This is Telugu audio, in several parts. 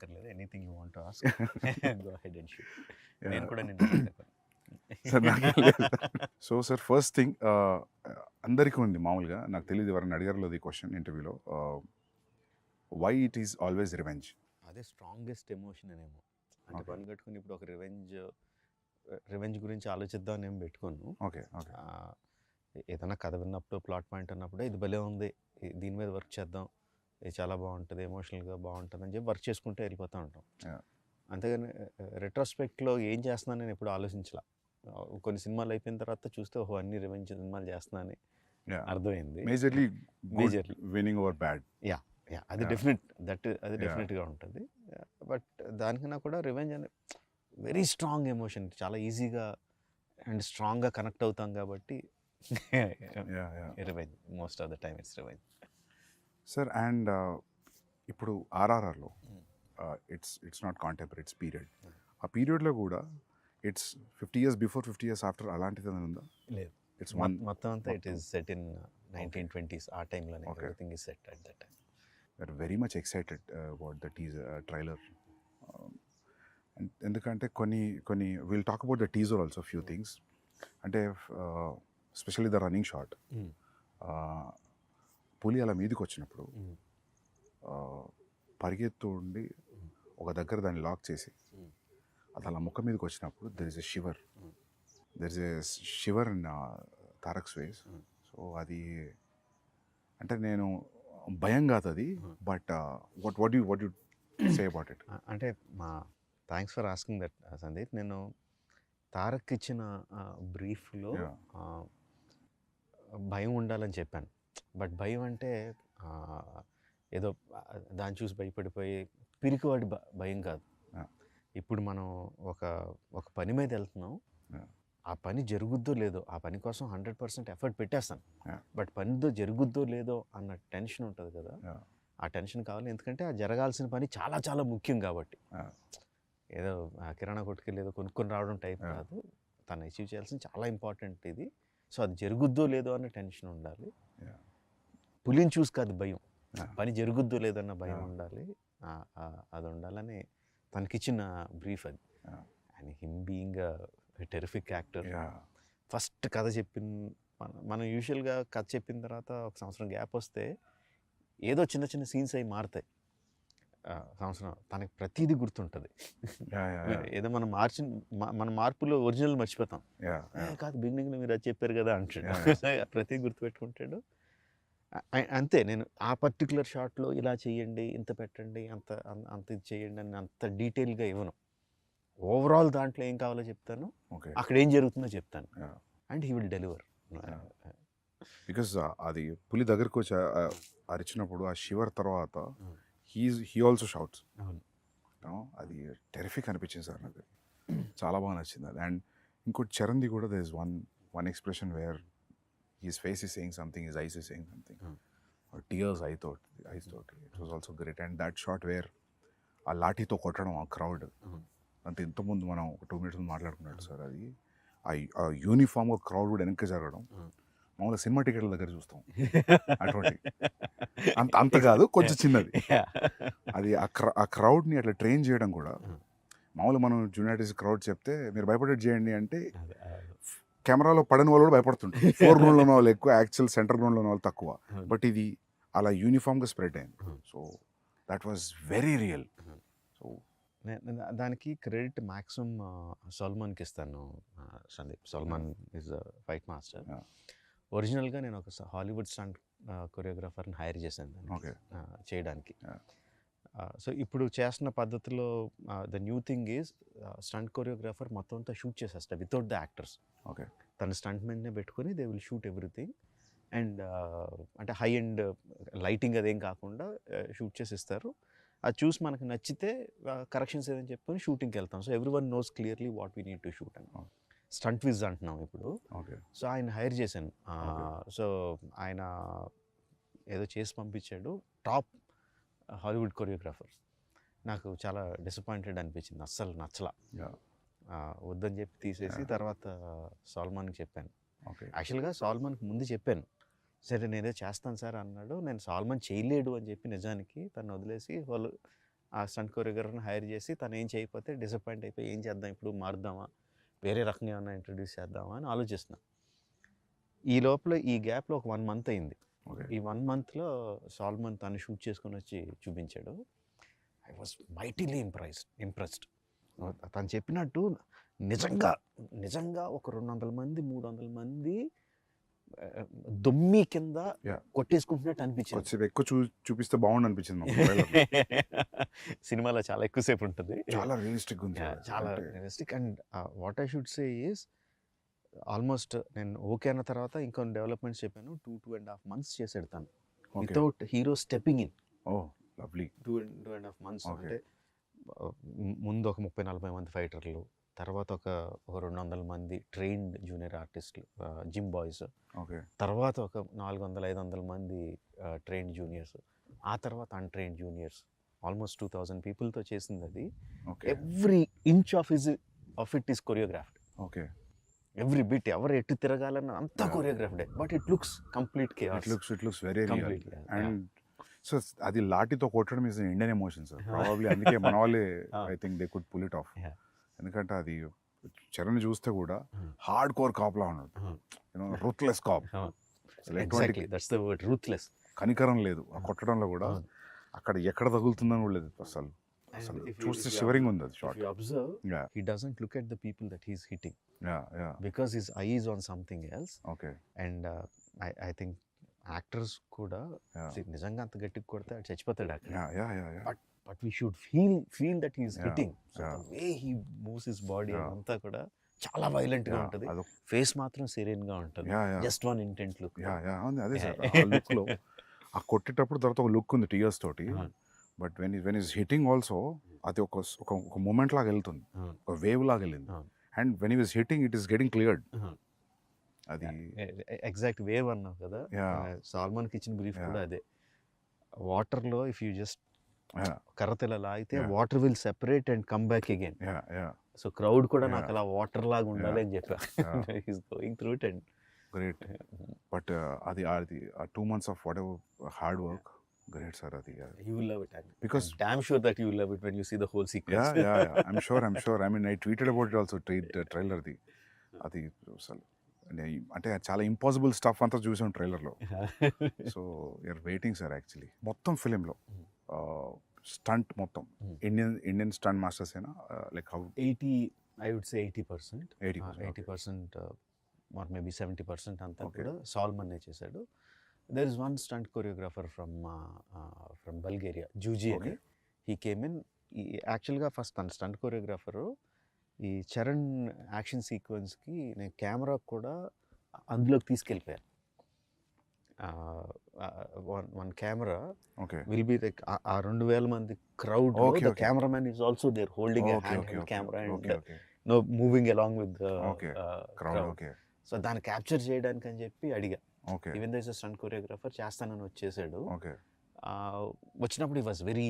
అడగక్కర్లేదు. Anything you want to ask go ahead and shoot. నేను కూడా నిన్ను అడుగుతాను. సార్ నాకు లేదు. సో సార్ ఫస్ట్ థింగ్ అందరికీ ఉంది మామూలుగా, నాకు తెలియదు ఎవరైనా అడిగారు ఈ క్వశ్చన్ ఇంటర్వ్యూలో, why it is always revenge? అదే స్ట్రాంగెస్ట్ ఎమోషన్ అనేమో. అంటే పని కట్టుకుని ఇప్పుడు ఒక రివెంజ్ గురించి ఆలోచిద్దాం అని ఏం పెట్టుకోను. Okay okay. ఏదైనా కథ విన్నప్పుడు, ప్లాట్ పాయింట్ అన్నప్పుడు ఇది భలే ఉంది, దీని మీద వర్క్ చేద్దాం, ఇది చాలా బాగుంటుంది, ఎమోషనల్గా బాగుంటుంది అని చెప్పి వర్క్ చేసుకుంటూ వెళ్ళిపోతూ ఉంటాం. అంతేగాని రెట్రోస్పెక్ట్లో ఏం చేస్తున్నాను నేను ఎప్పుడు ఆలోచించలా. కొన్ని సినిమాలు అయిపోయిన తర్వాత చూస్తే ఓహో అన్ని రివెంజ్ సినిమాలు చేస్తున్నానని అర్థమైంది. Majorly winnowing over bad. Yeah yeah అది డెఫినెట్, అది డెఫినెట్గా ఉంటుంది. బట్ దానికన్నా కూడా రివెంజ్ అనే వెరీ స్ట్రాంగ్ ఎమోషన్, చాలా ఈజీగా అండ్ స్ట్రాంగ్గా కనెక్ట్ అవుతాం కాబట్టి revenge, most of the time it's revenge. Sir and ఇప్పుడు ఆర్ఆర్ఆర్లో it's not contemporary, it's period. ఆ పీరియడ్లో కూడా it's 50 years before 50 years after అలాంటిది ఉందా? లేదు, ఇట్స్ మొత్తం అంతా it is set in 1920s. ఆ టైంలోనే everything is set at that time. We're very much excited about the teaser trailer. ఎందుకంటే కొన్ని will talk about the teaser also few things. అంటే స్పెషల్లీ ద రన్నింగ్ షాట్, పులి అలా మీదకి వచ్చినప్పుడు పరిగెత్తు ఉండి ఒక దగ్గర దాన్ని లాక్ చేసి అది అలా ముఖం మీదకి వచ్చినప్పుడు there is a shiver in Tarak's face. So అది అంటే నేను భయం కాదు అది, but what you say about it? అంటే thanks for asking that Sandeep. నేను తారక్ ఇచ్చిన బ్రీఫ్లో భయం ఉండాలని చెప్పాను. బట్ భయం అంటే ఏదో దాన్ని చూసి భయపడిపోయి పిరికివాడి భయం కాదు. ఇప్పుడు మనం ఒక పని మీద వెళ్తున్నాం, ఆ పని జరుగుద్దో లేదో, ఆ పని కోసం 100% ఎఫర్ట్ పెట్టేస్తాను, బట్ పనితో జరుగుద్దో లేదో అన్న టెన్షన్ ఉంటుంది కదా, ఆ టెన్షన్ కావాలి. ఎందుకంటే ఆ జరగాల్సిన పని చాలా చాలా ముఖ్యం కాబట్టి. ఏదో కిరాణా కొట్టుకెళ్ళి ఏదో కొనుక్కొని రావడం టైప్ కాదు, తను అచీవ్ చేయాల్సిన చాలా ఇంపార్టెంట్ ఇది. సో అది జరుగుద్దో లేదో అన్న టెన్షన్ ఉండాలి. పులిని చూసి కాదు భయం, పని జరుగుద్దో లేదన్న భయం ఉండాలి. అది ఉండాలని తనకిచ్చిన బ్రీఫ్ అది. And him being terrific actor. First కథ మనం యూజువల్గా కథ చెప్పిన తర్వాత ఒక సంవత్సరం గ్యాప్ వస్తే ఏదో చిన్న చిన్న సీన్స్ అవి మారుతాయి. సంవత్సరం తనకి ప్రతిదీ గుర్తుంటుంది. ఏదో మన మార్పులో ఒరిజినల్ మర్చిపోతాం. కాదు బిగినింగ్లో మీరు అది చెప్పారు కదా అంటాడు, ప్రతిదీ గుర్తుపెట్టుకుంటాడు. అంతే, నేను ఆ పర్టికులర్ షాట్లో ఇలా చేయండి, ఇంత పెట్టండి, అంత ఇది చేయండి అని అంత డీటెయిల్గా ఇవ్వను. ఓవరాల్ దాంట్లో ఏం కావాలో చెప్తాను, అక్కడ ఏం జరుగుతుందో చెప్తాను, and he will deliver. Because అది పులి దగ్గరకు వచ్చి అరిచినప్పుడు ఆ షివర్ తర్వాత హీ ఆల్సో షౌట్స్. అది టెరిఫిక్ అనిపించింది సార్ నాకు, చాలా బాగా నచ్చింది అది. అండ్ ఇంకోటి చరణ్ది కూడా there is one expression where his face is saying something, his eyes is saying something, or tears eyes thought it was also great. And that shot where ఆ లాఠీతో కొట్టడం ఆ క్రౌడ్ అంత ఇంతకుముందు మనం ఒక 2 minutes మాట్లాడుకున్నాడు సార్, అది ఆ యూనిఫామ్గా క్రౌడ్ కూడా వెనక్కి జరగడం మామూలుగా సినిమా టికెట్ల దగ్గర చూస్తాం అటువంటి అంత కాదు, కొంచెం చిన్నది. అది ఆ క్రౌడ్ని అట్లా ట్రైన్ చేయడం కూడా మామూలుగా మనం జూనియార్టీస్ క్రౌడ్ చెప్తే మీరు భయపడేది చేయండి అంటే కెమెరాలో పడని వాళ్ళు కూడా భయపడుతుంటారు. 4 గ్రౌండ్లో ఉన్న వాళ్ళు ఎక్కువ, యాక్చువల్ సెంటర్ గ్రౌండ్లో ఉన్న వాళ్ళు తక్కువ. బట్ ఇది అలా యూనిఫామ్గా స్ప్రెడ్ అయింది. So that was very real. So దానికి క్రెడిట్ మ్యాక్సిమం సల్మాన్కి ఇస్తాను Sandeep. Salman is fight master. ఒరిజినల్గా నేను ఒక హాలీవుడ్ స్టంట్ కొరియోగ్రాఫర్ని హైర్ చేశాను చేయడానికి. సో ఇప్పుడు చేస్తున్న పద్ధతిలో the new thing is stunt choreographer మొత్తం అంతా షూట్ చేసేస్తారు వితౌట్ ద యాక్టర్స్. తన స్టంట్ మెన్నే పెట్టుకొని they will shoot everything. And అంటే హై అండ్ లైటింగ్ అదేం కాకుండా షూట్ చేసి ఇస్తారు. అది చూసి మనకు నచ్చితే కరెక్షన్స్ ఏదని చెప్పుకొని షూటింగ్కి వెళ్తాం. So every one knows clearly what we need to shoot అని. స్టంట్ విజ్ అంటున్నాం ఇప్పుడు. సో ఆయన హైర్ చేశాను. సో ఆయన ఏదో చేసి పంపించాడు, టాప్ హాలీవుడ్ కొరియోగ్రాఫర్. నాకు చాలా డిసప్పాయింటెడ్ అనిపించింది, అస్సలు నచ్చలా. వద్దని చెప్పి తీసేసి తర్వాత సల్మాన్కి చెప్పాను. యాక్చువల్గా సల్మాన్కి ముందు చెప్పాను, సరే నేనేదో చేస్తాను సార్ అన్నాడు. నేను సల్మాన్ చేయలేడు అని చెప్పి నిజానికి తను వదిలేసి వాళ్ళు ఆ స్టంట్ కొరియోగ్రాఫర్ని హైర్ చేసి తను ఏం చేయకపోతే డిసప్పాయింట్ అయిపోయి ఏం చేద్దాం ఇప్పుడు మారుద్దామా, వేరే రకంగా ఏమన్నా ఇంట్రడ్యూస్ చేద్దామా అని ఆలోచిస్తున్నా. ఈ లోపల ఈ గ్యాప్లో ఒక 1 month అయింది. ఓకే. ఈ 1 monthలో సాల్మన్ తను షూట్ చేసుకొని వచ్చి చూపించాడు. I was mightily impressed. తను చెప్పినట్టు నిజంగా ఒక 200 మంది 300 మంది దొమ్మి కింద Yeah. కొట్టేసుకుంటున్నట్టు అనిపించింది. కొంచెం ఎక్కువ చూపిస్తే బాగుండు అనిపించింది మాకు trailer లో. సినిమాలో చాలా ఎక్కువసేపు ఉంటుంది. చాలా రియలిస్టిక్ ఉంది Yeah, సార్. చాలా అంటే realistic. And what I should say is almost నేను ఓకే అన్న తర్వాత ఇంకొన్ని డెవలప్మెంట్స్ చెప్పాను. 2.5 months చేసాడు తను okay. Without hero stepping in. Oh lovely. 2.5 months Okay. అంటే ముందు ఒక 30-40 మంది ఫైటర్లు, తర్వాత ఒక 200 మంది ట్రైన్డ్ జూనియర్ ఆర్టిస్టులు, జిమ్ బాయ్స్, ఓకే. తర్వాత ఒక 400-500 మంది ట్రైన్డ్ జూనియర్స్, ఆ తర్వాత అన్ట్రైన్డ్ జూనియర్స్, ఆల్మోస్ట్ 2000 పీపుల్తో చేసింది అది. Okay. Every inch of it is choreographed. Okay. Every bit ఎవరు ఎటు తిరగాలన్న అంతా కొరియోగ్రాఫ్డే. But it looks complete it looks very real. Completely, yeah. And so అది లాఠీతో కొట్టడం is Indian emotion sir. Probably అందుకే మన వాళ్ళే I think they could pull it off. Yeah. ఎందుకంటే అది చరణ్ చూస్తే కూడా హార్డ్ కోర్ కాప్లా ఉన్నాడు. You know ruthless cop. Exactly that's the word, ruthless. కనికరం లేదు ఆ కొట్టడంలో కూడా. అక్కడ ఎక్కడ తగులుతుందని కూడా లేదు అసలు. చూస్తే షివరింగ్ ఉంది అది shot. If you observe, Yeah. he doesn't look at the people that he's hitting yeah. because his eye is on something else. Okay. And I think actors కూడా Yeah. see, నిజంగా అంత గట్టిగా కొడితే ఆడు చచ్చిపోతాడు అక్కడ. Yeah. But we should feel that he's Yeah, hitting. So yeah. the way he moves his body Yeah. అంతా కూడా చాలా వైలెంట్ గా ఉంటుంది. అదొక ఫేస్ మాత్రం సెరెన్ గా ఉంటుంది. Yeah, yeah. Just one intent look. Yeah ఉంది అదే సార్. ఆ లుక్ లో ఆ కొట్టేటప్పుడు తర్వాత ఒక లుక్ ఉంది టీయర్స్ తోటి. But when is hitting also అది ఒక మూమెంట్ లాగా వెళ్తుంది, ఒక వేవ్ లాగా వెళ్ళింది. అండ్ వెన్ ఈ was hitting it is getting cleared. అది ఎగ్జాక్ట్ వేవ్ అన్నావు కదా. Yeah. సాల్మన్ కి ఇచ్చిన బ్రీఫ్ Yeah. కూడా అదే. వాటర్ లో ఇఫ్ యూ జస్ట్ Yeah. కర్రతెల లాగితే Yeah. Water will separate and come back again. Yeah so crowd కూడా Yeah. నాకు అలా వాటర్ లాగా ఉండాలి అని చెప్పా. Yeah. He's going through it. And great. But అది 2 months of what ever hard work great sir. అది you will love it. Because- I'm damn sure that you will love it when you see the whole sequence. Yeah I'm sure. I mean I tweeted about it also ట్రైలర్ది. అది అసలు అంటే చాలా ఇంపాసిబుల్ స్టఫ్ అంతా చూసాం ట్రైలర్లో. So you're waiting sir. Actually మొత్తం ఫిలింలో స్టంట్ మొత్తం ఇండియన్ స్టంట్ మాస్టర్స్ అయినా like how I would say 80%. 80% or maybe 70% అంతా Okay. కూడా సాల్మన్ చేశాడు. There is one stunt choreographer from Bulgaria, Juji అని. Okay. He came in. యాక్చువల్గా ఫస్ట్ తన స్టంట్ కొరియోగ్రాఫరు ఈ చరణ్ యాక్షన్ సీక్వెన్స్కి నేను కెమెరా కూడా అందులోకి తీసుకెళ్ళిపోయాను. One camera okay. Will be like ఆ 2000 మంది crowd. Okay, the okay. Cameraman is also there holding okay camera okay and okay no moving along with Okay. Crowd okay so దాన్ని క్యాప్చర్ చేయడానికి అని చెప్పి అడిగా. Okay even though is stunt choreographer చేస్తానని వచ్చేసాడు. ఓకే వచ్చినప్పుడు ఈ వాజ్ వెరీ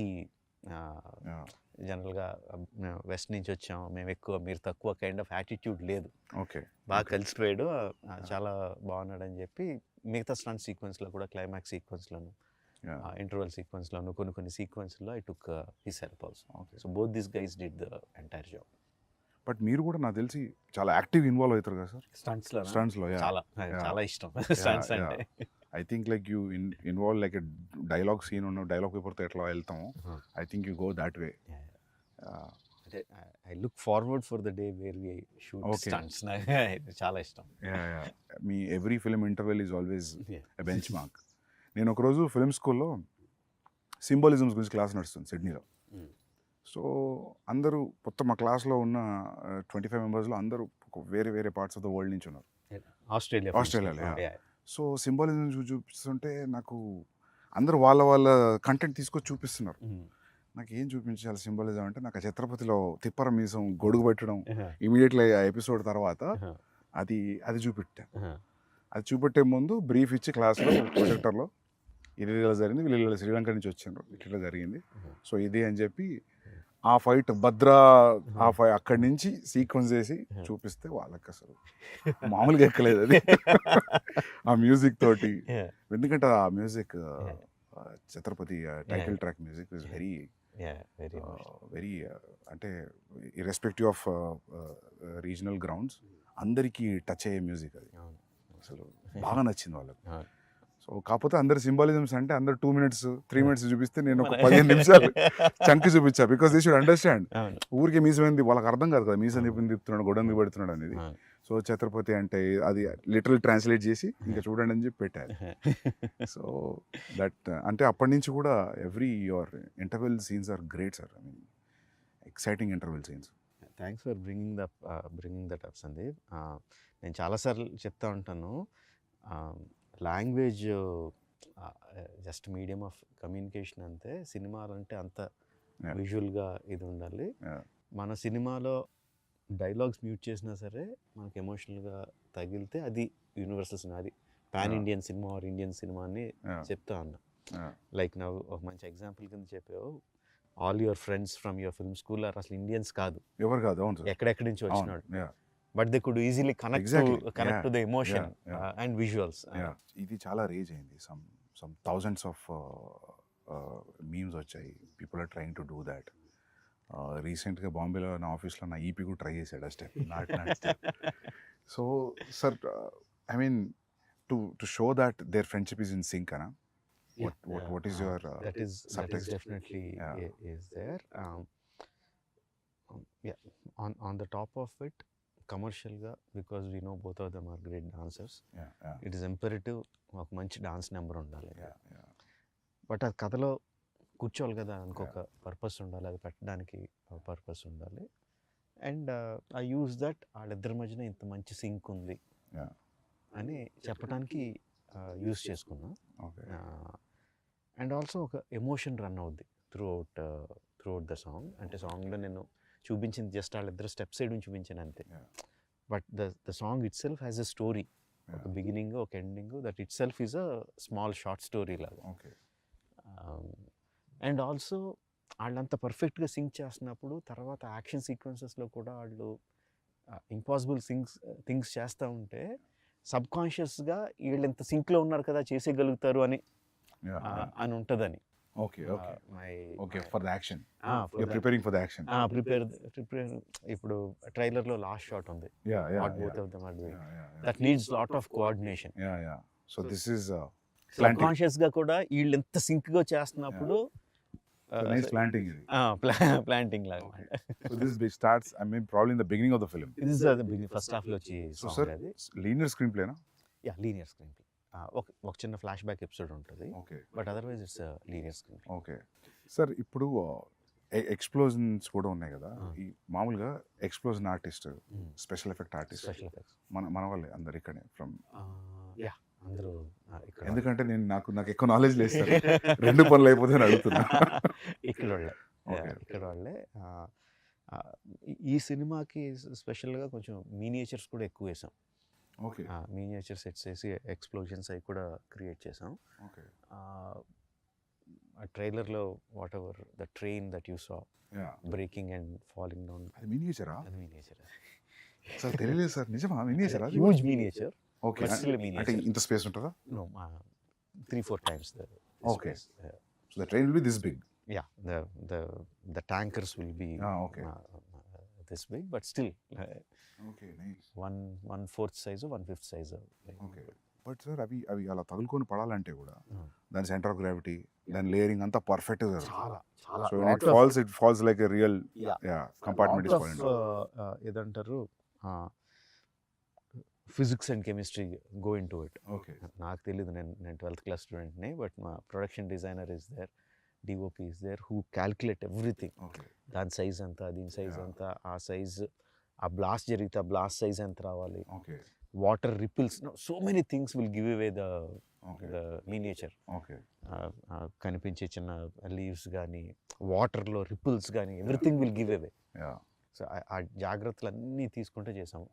యా జనరల్గా వెస్ట్ నుంచి వచ్చాం మేము ఎక్కువ మీరు తక్కువ కైండ్ ఆఫ్ యాటిట్యూడ్ లేదు. ఓకే బాగా కలిసిపోయాడు. చాలా బాగున్నాడు అని చెప్పి మిగతా స్టంట్ సీక్వెన్స్లో కూడా క్లైమాక్స్ సీక్వెన్స్లోను యా ఇంటర్వల్ సీక్వెన్స్లోను కొన్ని సీక్వెన్స్లో I took his help also. Okay. So both this guys did the entire job. But మీరు కూడా నాకు తెలిసి చాలా యాక్టివ్ ఇన్వాల్వ్ అవుతారు కదా సార్ స్టంట్స్లో స్టంట్స్లో. యా చాలా ఇష్టం స్టంట్స్ అంటే. I think like you involve like dialogue scene ఉన్న డైలాగ్ పేపర్తో ఎట్లా వెళ్తాము. I think you go that way. I look forward for the day where we shoot Okay. Stunts. చాలా ఇష్టం. మీ every film interval is always Yeah. A benchmark. నేను ఒకరోజు ఫిల్మ్ స్కూల్లో సింబాలిజమ్స్ గురించి క్లాస్ నడుస్తుంది సిడ్నీలో. Mm. సో అందరూ మొత్తం మా క్లాస్లో ఉన్న 25 మెంబర్స్లో అందరూ వేరే పార్ట్స్ ఆఫ్ ద వరల్డ్ నుంచి ఉన్నారు. ఆస్ట్రేలియాలో, yeah. సో సింబాలిజం చూపిస్తుంటే నాకు అందరూ వాళ్ళ కంటెంట్ తీసుకొచ్చి చూపిస్తున్నారు. నాకు ఏం చూపించాలి సింబాలిజం అంటే నాకు ఆ ఛత్రపతిలో తిప్పర మీసం గొడుగు పెట్టడం ఇమీడియట్లీ ఆ ఎపిసోడ్ తర్వాత అది చూపెట్టా. అది చూపెట్టే ముందు బ్రీఫ్ ఇచ్చి క్లాస్లో ప్రొజెక్టర్లో ఇది ఇలా జరిగింది, వీళ్ళు శ్రీలంక నుంచి వచ్చారు, ఇట్లా జరిగింది, సో ఇది అని చెప్పి ఆ ఫైట్ భద్రా అక్కడి నుంచి సీక్వెన్స్ చేసి చూపిస్తే వాళ్ళకి అసలు మామూలుగా ఎక్కలేదు అది ఆ మ్యూజిక్ తోటి. ఎందుకంటే ఆ music Chhatrapati title track music is very very very అంటే ఇర్రెస్పెక్టివ్ ఆఫ్ రీజనల్ గ్రౌండ్స్ అందరికీ టచ్ అయ్యే మ్యూజిక్ అది. అసలు బాగా నచ్చింది వాళ్ళకి. సో కాకపోతే అందరు సింబాలిజమ్స్ అంటే అందరు 2 minutes 3 minutes చూపిస్తే నేను ఒక 15 నిమిషాలు చంకి చూపించా. Because they should understand. ఊరికే మీసమైంది వాళ్ళకి అర్థం కాదు కదా, మీసం తిప్పుతున్నాడు గొడవని పెడుతున్నాడు అనేది. సో ఛత్రపతి అంటే అది లిటరల్ ట్రాన్స్లేట్ చేసి ఇంకా చూడండి అని చెప్పి పెట్టారు. సో దట్ అంటే అప్పటి నుంచి కూడా every your interval scenes are great sir. I mean exciting interval scenes. Thanks for bringing that up Sandeep. నేను చాలాసార్లు చెప్తా ఉంటాను, language just medium of communication అంతే, సినిమాలంటే అంత విజువల్గా ఇది ఉండాలి. మన సినిమాలో డైలాగ్స్ మ్యూట్ చేసినా సరే మనకి ఎమోషనల్గా తగిలితే అది యూనివర్సల్ సినిమా, అది pan Indian cinema or Indian cinema అని చెప్తా ఉన్నా. లైక్ నా ఒక మంచి ఎగ్జాంపుల్ కింద చెప్పావు, all your friends from your film school అసలు ఇండియన్స్ కాదు, ఎవరు కాదు, ఎక్కడెక్కడి నుంచి వచ్చినాడు, but they could easily connect to the emotion and visuals. ఇది చాలా రేజ్ అయింది. సమ్ థౌజండ్స్ ఆఫ్ మీమ్స్ వచ్చాయి. People are trying to do that. రీసెంట్గా బాంబేలో నా ఆఫీస్లో నా ఈపీ కూడా ట్రై చేశాడు ఆ step. So sir I mean to show that their friendship is in sync అనా? What is your that is subtext? Definitely is there. On the top of it, commercial ga, because we know both of them are great dancers. It is imperative ఒక మంచి డాన్స్ నెంబర్ ఉండాలి. బట్ అది కథలో కూర్చోవాలి కదా, ఇంకొక పర్పస్ ఉండాలి, అది పెట్టడానికి పర్పస్ ఉండాలి. అండ్ ఐ యూజ్ దట్ వాళ్ళిద్దరి మధ్యన ఇంత మంచి సింక్ ఉంది అని చెప్పడానికి యూజ్ చేసుకున్నా. అండ్ ఆల్సో ఒక ఎమోషన్ రన్ అవుద్ది త్రూ అవుట్ ద సాంగ్. అంటే సాంగ్లో నేను చూపించింది జస్ట్ వాళ్ళిద్దరు స్టెప్ సైడ్ నుంచి చూపించాను అంతే. But the song it self has a story, ఒక బిగినింగ్ ఒక ending, that it self is a small short story లాగా. అండ్ ఆల్సో వాళ్ళంత పర్ఫెక్ట్గా సింక్ చేస్తున్నప్పుడు తర్వాత యాక్షన్ సీక్వెన్సెస్లో కూడా వాళ్ళు ఇంపాసిబుల్ థింగ్స్ చేస్తూ ఉంటే సబ్ కాన్షియస్గా వీళ్ళు ఎంత సింక్లో ఉన్నారు కదా చేసేయగలుగుతారు అని ఉంటుందని. For the action preparing for the action prepare. ఇప్పుడు ట్రైలర్లో లాస్ట్ షాట్ ఉంది, that needs lot of coordination. So this is సబ్ కాన్షియస్గా కూడా వీళ్ళు ఎంత సింక్గా చేస్తున్నప్పుడు ప్లాంటింగ్ లాగా. So this starts, I mean, probably in the beginning of the film. This is the beginning, first half లో వచ్చి. So sir, linear screenplay na? Yeah, linear screenplay. ఒక చిన్న ఫ్లాష్ బ్యాక్ ఎపిసోడ్ ఉంటుంది, but otherwise it's linear screenplay. Okay sir, ఇప్పుడు ఎక్స్ప్లోజన్స్ కూడా ఉన్నాయి కదా, ఈ మామూలుగా explosion artist, special effect artist మన వాళ్ళే అందరు ఇక్కడే ఫ్రమ్. అందరూ ఎందుకంటే నేను నాకు ఎక్కువ నాలెడ్జ్ లేదు సార్, రెండు పనులు అయిపోతే అడుగుతున్నా. ఇక్కడ వాళ్ళే. ఈ సినిమాకి స్పెషల్గా కొంచెం మీనియేచర్స్ కూడా ఎక్కువ వేసాం. మీనియేచర్ సెట్స్ వేసి ఎక్స్ప్లోజన్స్ అవి కూడా క్రియేట్ చేసాం. ట్రైలర్లో what ever the train that you saw breaking and falling down, అది మీనియేచరా? అది మీనియేచర్ సార్, తెలియలేదు సార్. నిజమా? మీనియేచరా? Huge miniature. ఓకే, అంటే ఇంత స్పేస్ ఉంటుందా? No, 3-4 times the space. Okay. So the train will be this big. Yeah, the tankers will be this big, but still okay, nice. 1/4 size or 1/5 size. Okay, but sir, అవి అలా తగులుకొని పడాలంటే కూడా దాని సెంటర్ ఆఫ్ గ్రావిటీ, దాని లేయరింగ్ అంతా పర్ఫెక్ట్ గా చాలా. So it falls like a real compartment is falling down. ఏదంటారు, physics and chemistry go into it. Okay, నాకు తెలియదు, నేను 12th class స్టూడెంట్ని, బట్ మా production designer is there, DOP is there, who calculate everything. దాని సైజ్ ఎంత, దీని సైజ్ ఎంత, ఆ సైజ్, ఆ బ్లాస్ట్ జరిగితే ఆ బ్లాస్ట్ సైజ్ ఎంత రావాలి, water ripples, so many things will give away the miniature. కనిపించే చిన్న లీవ్స్ కానీ, వాటర్లో రిపిల్స్ కానీ, everything will give away. So ఆ జాగ్రత్తలు అన్నీ తీసుకుంటే చేసాము.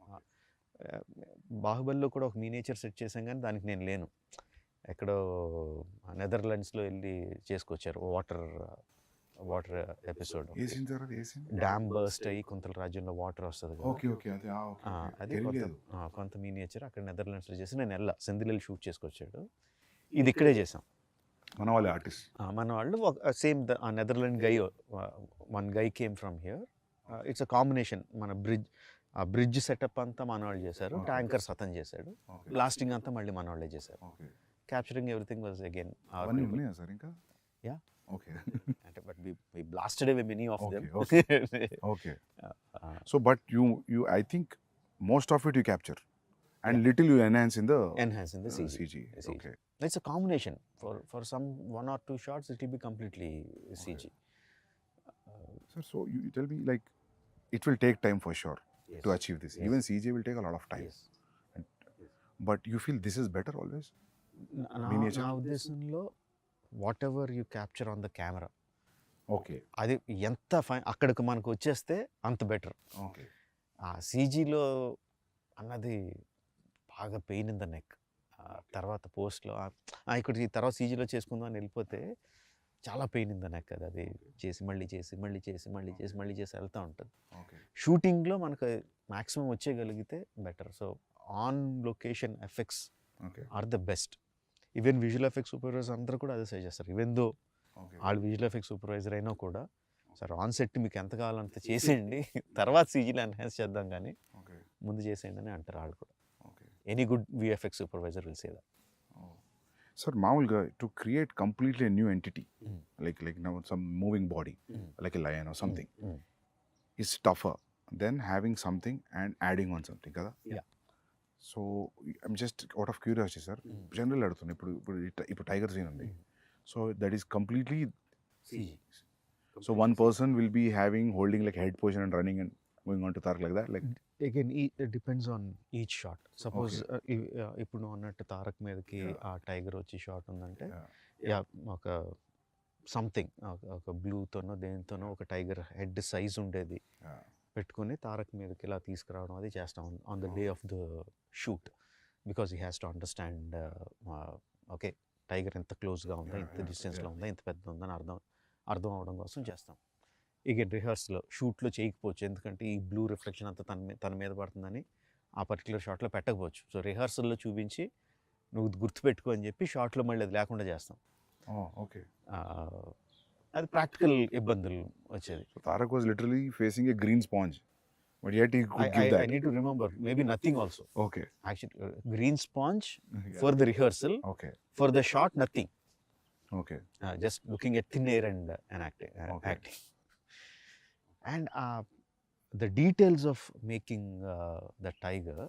బాహుబలిలో కూడా ఒక మీనేచర్ సెట్ చేసాం, కానీ దానికి నేను లేను. ఎక్కడో నెదర్లాండ్స్లో వెళ్ళి చేసుకొచ్చారు వాటర్ ఎపిసోడ్. డ్యామ్ బర్స్ట్ అయ్యి కొంత రాజ్యంలో వాటర్ వస్తుంది కదా, అది కొంత మీనియేచర్ అక్కడ నెదర్లాండ్స్లో చేసి నేను సెందిల్ షూట్ చేసుకొచ్చాడు. ఇది ఇక్కడే చేసాం. మన వాళ్ళే ఆర్టిస్ట్. మన వాళ్ళు same Netherland guy, one guy came from here. It's a combination. మన బ్రిడ్జ్ సెటప్ అంతా మన వాళ్ళు చేశారు, ట్యాంకర్స్ అతను చేశాడు, లాస్టింగ్ అంతా మళ్ళీ మన వాళ్ళే చేశారు. క్యాప్చరింగ్ ఎవ్రీథింగ్ వాజ్ అగైన్ అవన్నీ ఉన్నాయా సార్ ఇంకా? యా. ఓకే. అంటే but we blasted away many of them. Okay. So but you I think most of it you capture and little you enhance in the CG. Okay. It's a combination. For some 1 or 2 shots it will be completely CG. Sir, so you tell me, like, it will take time for sure. Yes. To achieve this. Yes. Even CG will take a lot of time. Yes. But you feel this is better always? నా ఉద్దేశంలో what ever you capture on the camera, okay, అది ఎంత ఫైన్ అక్కడికి మనకు వచ్చేస్తే అంత బెటర్. ఓకే. ఆ సీజీలో అన్నది బాగా పెయిన్ ఇన్ ద నెక్. తర్వాత పోస్ట్లో ఇక్కడ ఈ తర్వాత సీజీలో చేసుకుందాం అని వెళ్ళిపోతే చాలా పెయిన్ ఇన్ ద నెక్. అది చేసి మళ్ళీ వెళ్తూ ఉంటుంది. షూటింగ్లో మనకు మ్యాక్సిమం వచ్చేయగలిగితే better. So on location effects are the best. Even visual effects supervisors అందరూ కూడా అదే సజెస్ట్ చేస్తారు. ఈవెన్ దో వాళ్ళు విజువల్ ఎఫెక్ట్స్ సూపర్వైజర్ అయినా కూడా, సార్ ఆన్ సెట్ మీకు ఎంత కావాలంత చేసేయండి, తర్వాత సీజీలో ఎన్హాన్స్ చేద్దాం కానీ ముందు చేసేయండి అని అంటారు వాళ్ళు కూడా. Any good VFX supervisor will say that. Sir మామూలుగా to create completely new entity, like now some moving body like a lion or something is tougher then having something and adding on something కదా. So I'm just out of curiosity sir, general అడుగుతున్నాను. ఇప్పుడు టైగర్ సీన్ ఉంది, so that is completely CG. So one person will be holding like head position and running and going on to Tarak like that, like Again, it depends on each shot. Suppose ఇప్పుడు నువ్వు అన్నట్టు తారక్ మీదకి ఆ టైగర్ వచ్చి షాట్ ఉందంటే, ఒక సంథింగ్ ఒక బ్లూతోనో దేనితోనో ఒక టైగర్ హెడ్ సైజ్ ఉండేది పెట్టుకుని తారక్ మీదకి ఇలా తీసుకురావడం అది చేస్తాం on the day of the shoot. Because he has to understand, okay tiger ఎంత క్లోజ్గా ఉందా, ఎంత డిస్టెన్స్లో ఉందా, ఎంత పెద్ద ఉందని అర్థం అవడం కోసం చేస్తాం. ఇక రిహర్సల్లో షూట్లో చేయకపోవచ్చు, ఎందుకంటే ఈ బ్లూ రిఫ్లెక్షన్ అంతా తన మీద పడుతుందని ఆ పర్టికులర్ షాట్లో పెట్టకపోవచ్చు. సో రిహర్సల్లో చూపించి నువ్వు గుర్తుపెట్టుకో అని చెప్పి షాట్లో మళ్ళీ అది లేకుండా చేస్తాం. ఓకే, అది ప్రాక్టికల్ ఇబ్బందులు వచ్చేది. Tarak was literally facing A green sponge, but yet he could give that. I need to remember, maybe nothing also. Okay. Actually, green sponge for the rehearsal. Okay. For the shot, nothing. Okay. Just looking at thin air and acting. Acting. And the details of making the tiger,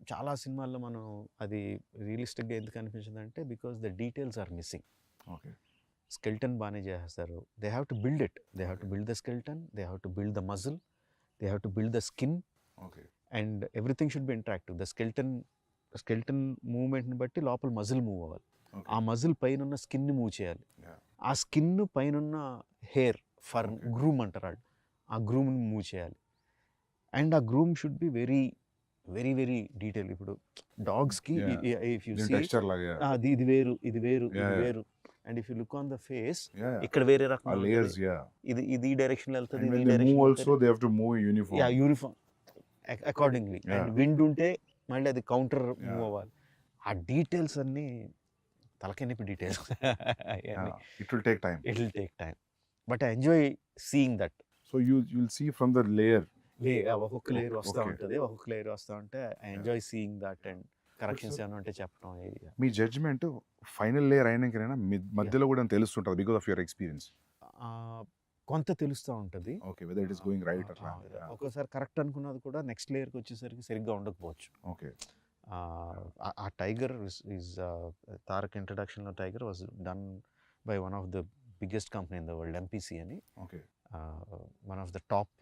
చాలా సినిమాల్లో మనం అది రియలిస్టిక్గా ఎందుకు అనిపించింది అంటే, because the details are missing. Okay, skeleton బాగానే చేస్తారు, they have to build it, they have to build the skeleton, they have to build the muscle, they have to build the skin. Okay. And everything should be interactive. The skeleton movement ని బట్టి లోపల మజిల్ మూవ్ అవ్వాలి. ఆ మజిల్ పైన ఉన్న స్కిన్ ని మూవ్ చేయాలి. ఆ స్కిన్ పైన ఉన్న హెయిర్ ఫర్ గ్రూమ్ అంటారు వాళ్ళు, ఆ గ్రూమ్ ని మూవ్ చేయాలి. అండ్ ఆ groom should be very very very detail. ఇప్పుడు డాగ్స్ కి ఇఫ్ యు సీ ఇది వేరు ఇది వేరు ఇది వేరు, and if you look on the face ఇక్కడ వేరే రకం లేయర్స్, ఇది ఈ డైరెక్షన్ లో వెళ్తది, ఇది direction also they have to move uniform accordingly. And wind ఉంటే మళ్ళీ అది కౌంటర్ మూవ్ అవ్వాలి. ఆ డీటెయిల్స్ అన్ని తలకెనిపి details. It will take time, but I enjoy seeing that. So you will see from the layer, ఒక్కొక్క లేయర్ వస్తూ ఉంటుంది, ఒక్కొక్క లేయర్ వస్తూ ఉంటే I enjoy seeing that. And corrections ఏమైనా ఉంటే చెప్పడం. మీ జడ్జ్మెంట్ ఫైనల్ లేయర్ అయినాకైనా మధ్యలో కూడా తెలుస్తుంటుంది బికాస్ ఆఫ్ యువర్ ఎక్స్పీరియన్స్? కొంత తెలుస్తూ ఉంటుంది. Okay, whether it is going right అట్లా. ఒక్కోసారి కరెక్ట్ అనుకున్నది కూడా నెక్స్ట్ లేయర్కి వచ్చేసరికి సరిగ్గా ఉండకపోవచ్చు. ఓకే, ఆ టైగర్ ఈజ్ తారక్ ఇంట్రడక్షన్లో tiger was done by one of the biggest company in the world, MPC అని. Okay, one of the top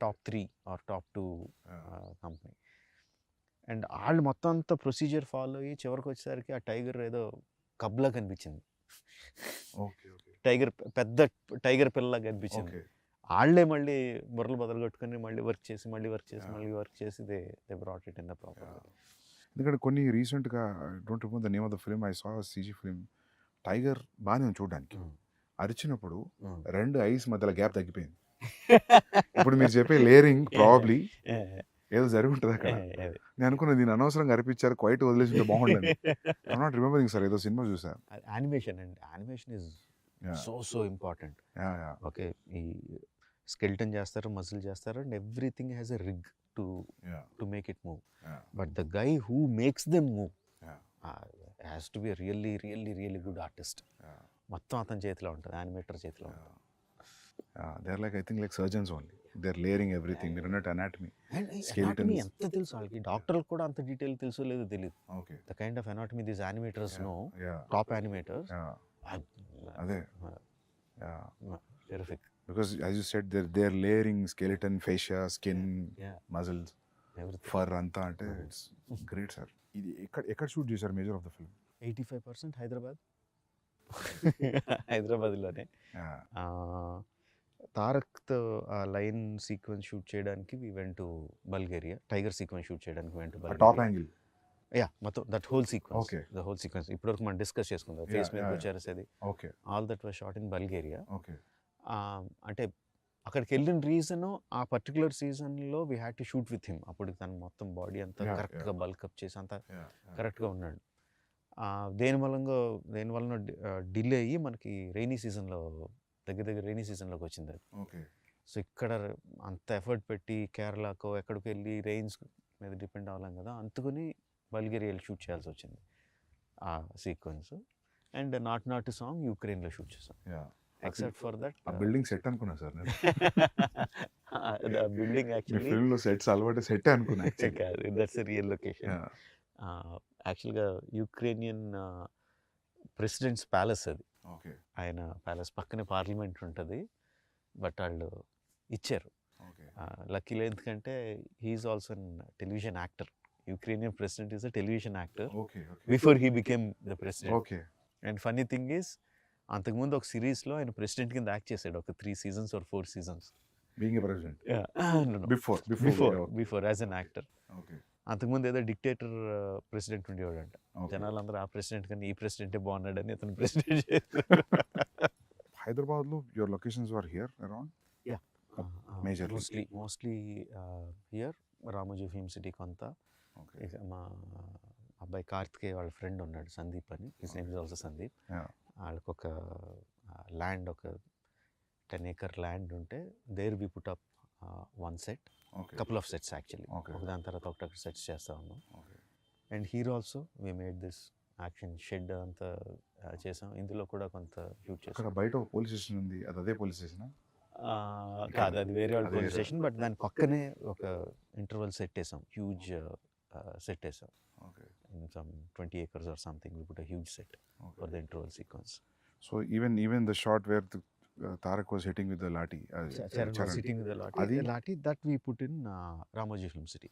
3 or top 2 company. And వాళ్ళు మొత్తం అంతా ప్రొసీజర్ ఫాలో అయ్యి చివరికి వచ్చేసరికి ఆ టైగర్ ఏదో కబ్లా కనిపించింది. పెద్ద టైగర్ పిల్లలా కనిపించింది. వాళ్ళే మళ్ళీ బుర్రలు బదులు కట్టుకుని మళ్ళీ వర్క్ చేసి they brought it in the proper. ఎందుకంటే కొన్ని రీసెంట్గా don't remember the name of the film, I saw CG film, tiger బాగానే ఉంది చూడడానికి, అరిచినప్పుడు 2 ఐస్ మధ్యలో గ్యాప్ తగ్గిపోయింది. ఇప్పుడు మీరు చెప్పే లేయరింగ్ ప్రాబబ్లీ ఏదో జరిగి ఉంటుంది అక్కడ. నేను అనుకున్నా దీన్ని అనవసరంగా అరిపించారు, క్వైట్ వదిలేసి ఉంటే బాగుండదు. ఐ నాట్ రిమెంబరింగ్ సార్, ఏదో సినిమా చూసా. యానిమేషన్ అండి, animation is so important. Yeah okay, ఈ స్కెల్టన్ చేస్తారు, మజిల్ చేస్తారు, and everything has a rig to make it move. But the guy who makes them move has to be really really really good artist. మొత్తం అతని చేతిలో ఉంటుంది, యానిమేటర్ చేతిలో ఉంటుంది. They are like, I think like surgeons only. They are layering everything. మీరు అన్నట్టు అనాటమీ, ఎనాటమీ ఎంత తెలుసు వాళ్ళకి, డాక్టర్లకు కూడా అంత డీటెయిల్ తెలుసో లేదో తెలియదు. Okay, the kind of anatomy these animators know, top animators. అదే terrific. Because as you said, they're layering skeleton, fascia, skin, muscles, fur anta ante it's great sir. ఇది ఎక్కడ షూట్ చేశారు major of the film? 85% Hyderabad. హైదరాబాద్లోనే. తారక్తో ఆ లైన్ సీక్వెన్స్ షూట్ చేయడానికి we went to Bulgaria. Tiger sequence shoot చేయడానికి went to Bulgaria. Top angle, yeah, మొత్తం that whole sequence. Okay, the whole sequence ఇప్పటివరకు మనం డిస్కస్ చేసుకుందాం. ఫేస్ మీద వచ్చేసేది, okay, all that was shot in Bulgaria. Okay. అంటే అక్కడికి వెళ్ళిన రీజను, ఆ పర్టికులర్ సీజన్లో we had to shoot with him. అప్పుడు తను మొత్తం బాడీ అంతా కరెక్ట్గా బల్కప్ చేసి అంతా కరెక్ట్గా ఉన్నాడు. దేని వలన డిలే అయ్యి మనకి రైనీ సీజన్లో, దగ్గర రైనీ సీజన్లోకి వచ్చింది అది. ఓకే. సో ఇక్కడ అంత ఎఫర్ట్ పెట్టి కేరళకో ఎక్కడికి వెళ్ళి రెయిన్స్ మీద డిపెండ్ అవ్వలేం కదా, అందుకని బల్గేరియా షూట్ చేయాల్సి వచ్చింది ఆ సీక్వెన్స్. అండ్ నాట్ సాంగ్ యుక్రెయిన్లో షూట్ చేసాం. ఎక్సెప్ట్ ఫర్ దట్ ఆ బిల్డింగ్ సెట్ అనుకున్నా సార్ నేను. బిల్డింగ్ యాక్చువల్లీ ఫిల్మ్లో సెట్స్ అలవాటు సెట్ అనుకున్నా. కాదు, దట్స్ రియల్ లొకేషన్. యాక్చువల్గా యుక్రేనియన్ ప్రెసిడెంట్స్ ప్యాలెస్ అది. ఓకే. ఆయన ప్యాలెస్ పక్కనే పార్లమెంట్ ఉంటుంది. బట్ వాళ్ళు ఇచ్చారు. లక్కీలో, ఎందుకంటే he is also an television actor. Ukrainian president is a television actor before he became the president. Okay. And funny thing is, అంతకుముందు ఒక సిరీస్లో ఆయన ప్రెసిడెంట్ కింద యాక్ట్ చేశాడు, ఒక 3 seasons or 4 seasons. Being a president? Before as an actor. Okay. అంతకుముందు ఏదో డిక్టేటర్ ప్రెసిడెంట్ ఉండేవాడంట. జనాలందరూ ఆ ప్రెసిడెంట్ కన్నా ఈ ప్రెసిడెంటే బాగున్నాడని అతను ప్రెసిడెంట్ చేశారు. హైదరాబాద్లో your locations are here around? Yeah, mostly here. Ramoji film city కొంత. మా అబ్బాయి కార్తికేయ వాళ్ళ ఫ్రెండ్ ఉన్నాడు, సందీప్ అని. His name is also Sandeep. వాళ్ళకి ఒక ల్యాండ్, ఒక 10 acre ల్యాండ్ ఉంటే, there we put up 1 set, couple of sets actually. ఒకదాని తర్వాత ఒకటి సెట్స్ చేస్తూ ఉన్నాం. And hero also we made this action shed అంతా చేసాం. ఇందులో కూడా కొంత షూట్ చేసాం. బయట ఒక పోలీస్ స్టేషన్ ఉంది, అది అదే పోలీస్ స్టేషన్? కాదు, అది వేరే వాళ్ళ పోలీస్ స్టేషన్. బట్ దాని పక్కనే ఒక ఇంటర్వల్ సెట్ వేసాం, హ్యూజ్ సెట్ వేసాం. In some 20 acres or something, we put a huge set for the interval sequence. So even the shot where Tarak was hitting with the lathi, Charan was hitting with the lathi, that we put in Ramoji Film City.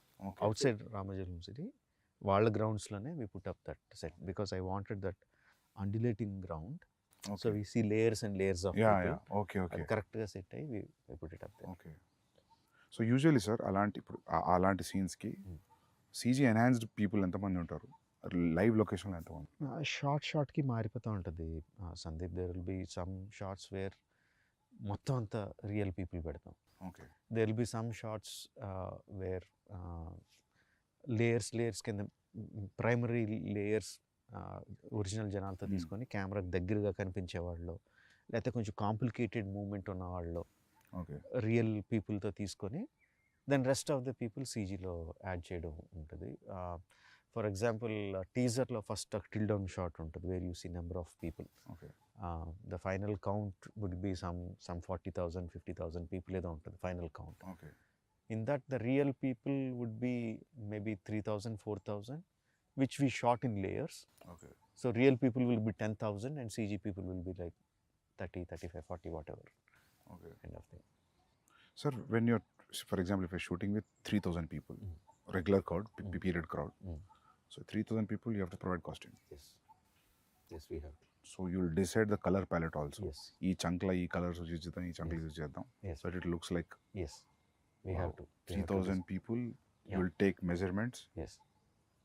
Outside Ramoji Film City, వాళ్ళ గ్రౌండ్స్లోనే we put up that set because I wanted that undulating ground. So we see layers and layers of people. Okay. కరెక్ట్గా సెట్ అయ్యి we put it up there. Okay. So usually sir, అలాంటి సీన్స్కి సీజీ ఎన్హాన్స్డ్ పీపుల్ ఎంతమంది ఉంటారు? లైవ్ లొకేషన్లో ఎంతమంది? షార్ట్కి మారిపోతూ ఉంటుంది Sandeep. There will be some shots where మొత్తం అంతా రియల్ పీపుల్ పెడతాం. Okay. There will be some shots where layers కింద ప్రైమరీ లేయర్స్ ఒరిజినల్ జనాలతో తీసుకొని కెమెరాకి దగ్గరగా కనిపించేవాళ్ళు, లేకపోతే కొంచెం కాంప్లికేటెడ్ మూమెంట్ ఉన్నవాళ్ళు రియల్ పీపుల్తో తీసుకొని then rest of the people సీజీలో యాడ్ చేయడం ఉంటుంది. ఫర్ ఎగ్జాంపుల్ టీజర్లో ఫస్ట్ టిల్ డౌన్ షాట్ ఉంటుంది where you see number of people. The final count would be some 40,000 50,000 people ఏదో ఉంటుంది final count. In that the real people would be maybe 3,000 4,000 which we shot in layers. So real people will be 10,000 and CG people will be like 30 35 40 whatever kind of thing. Sir, when you're, for example, if you're shooting with 3,000 people, regular crowd, period crowd, so 3,000 people, you have to provide costume. Yes, we have to. So you'll decide the color palette also. Yes. Ee chankla ee colors use chedam, ee chankla use chedam. So it looks like. Yes, we have to. 3,000 people, you will take measurements. Yes.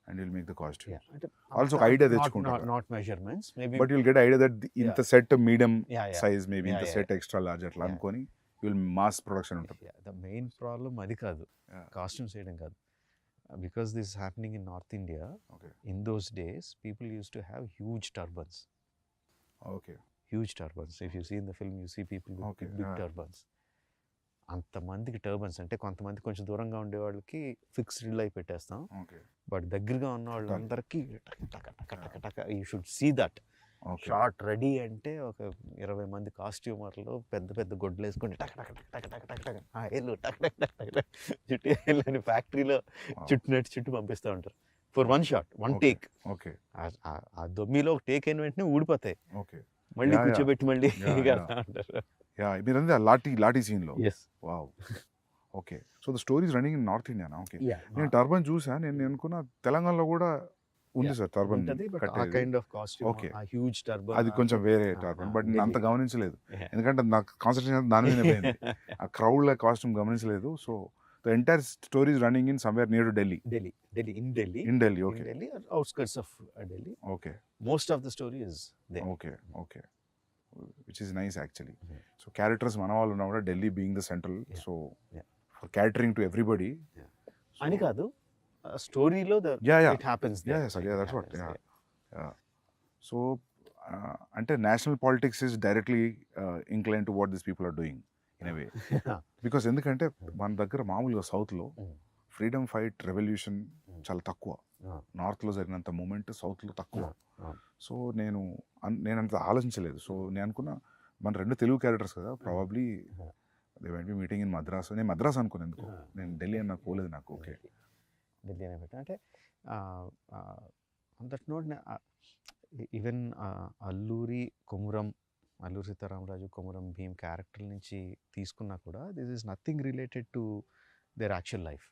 And you'll make the costume. Yeah. Also idea techukuntaru. Not measurements, maybe. But you'll get idea that in the set medium size, maybe in the set extra large atla ankoni, you'll mass production ఉంటుంది. ద మెయిన్ ప్రాబ్లం అది కాదు, కాస్ట్యూమ్స్ వేయడం కాదు. because this is happening in North India, okay in those days, people used to have huge turbans. Okay Huge turbans. If you see in the film, you see people with Okay, big yeah. turbans. అంతమందికి టర్బన్స్ అంటే కొంతమంది కొంచెం దూరంగా ఉండే వాళ్ళకి ఫిక్స్డ్ లైట్ పెట్టేస్తాం, ఓకే బట్ దగ్గరగా ఉన్న వాళ్ళందరికీ you should see that okay shot ready అంటే ఒక 20 మంది కాస్ట్యూమర్లు పెద్ద పెద్ద గొడ్లు వేసుకొని టక్ టక్ టక్ టక్ టక్ టక్ టక్ ఎల్లు టక్ టక్ టక్ టక్ టక్ చుట్టూ వెళ్ళని ఫ్యాక్టరీలో చుట్టూ పంపిస్తూ ఉంటారు for one shot one Okay. Take. Okay ఆ దొమ్మిలో ఒక టేక్ అయిన వెంటనే ఊడిపోతాయి, ఓకే మళ్ళీ Yeah, yeah. కూర్చోబెట్టి మళ్ళీ Yeah, కడతా ఉంటారు. యా మీరంది ఆ లాఠీ సీన్లో yes wow okay so the stories running in north India okay yeah నేను టర్బన్ చూసా నేను అనుకున్న తెలంగాణలో కూడా ఉంది సార్ టర్బన్ ఉంటది, బట్ ఆ కైండ్ ఆఫ్ కాస్ట్యూమ్, Okay. ఆ హ్యూజ్ టర్బన్ అది కొంచెం వేరే టర్బన్ బట్ నేను అంత గమనించలేదు ఎందుకంటే నాకు కాన్సన్ట్రేషన్ దాని మీద పోయింది ఆ క్రౌడ్ కాస్ట్యూమ్ గమనించలేదు so the entire stories running in somewhere near to Delhi Delhi in Delhi okay Delhi or outskirts of Delhi. Okay Most of the story is there. Okay okay which is nice actually so characters మన వాళ్ళు ఉన్నా కూడా Delhi being the central Yeah. So Yeah. For catering to everybody అని కాదు, స్టోరీలో Yeah. It happens Yeah, yes, yeah, that's what, yeah. So అంటే national politics is directly incline to what this people are doing in way because ఎందుకంటే మన దగ్గర మామూలుగా సౌత్లో ఫ్రీడమ్ ఫైట్ రెవల్యూషన్ చాలా తక్కువ, నార్త్లో జరిగినంత మూమెంట్ సౌత్లో తక్కువ. సో నేను అంత ఆలోచించలేదు. సో నేను అనుకున్నా మన 2 తెలుగు క్యారెక్టర్స్ కదా, probably they went be meeting in Madras. నేను మద్రాస్ అనుకున్నాను ఎందుకు, నేను ఢిల్లీ అని నాకు పోలేదు నాకు. ఓకే ఢిల్లీ అనే పెట్టా అంటే on that note even Alluri Sitaramaraju, Komaram Bheem character నుంచి తీసుకున్నా కూడా this is nothing related to their actual life.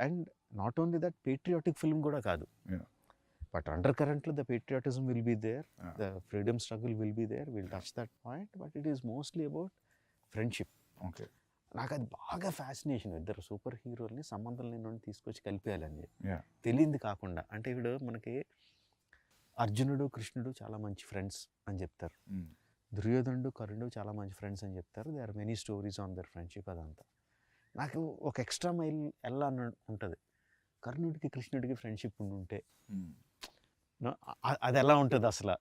And not only that, patriotic film కూడా కాదు, బట్ అండర్ కరెంట్లో the patriotism will be there, the freedom struggle will be there, will touch that point, but it is mostly about friendship. Okay నాకు అది బాగా ఫ్యాసినేషన్, ఇద్దరు సూపర్ హీరోల్ని సంబంధం లేని తీసుకొచ్చి కలిపేయాలని Yeah. తెలియంది కాకుండా. అంటే ఇప్పుడు మనకి అర్జునుడు కృష్ణుడు చాలా మంచి ఫ్రెండ్స్ అని చెప్తారు, దుర్యోధనుడు కర్ణుడు చాలా మంచి ఫ్రెండ్స్ అని చెప్తారు, they are many stories on their friendship. అదంతా నాకు ఒక ఎక్స్ట్రా మైల్ ఎలా ఉంటుంది, కర్ణుడికి కృష్ణుడికి ఫ్రెండ్షిప్ ఉంటే అది ఎలా ఉంటుంది అసలు.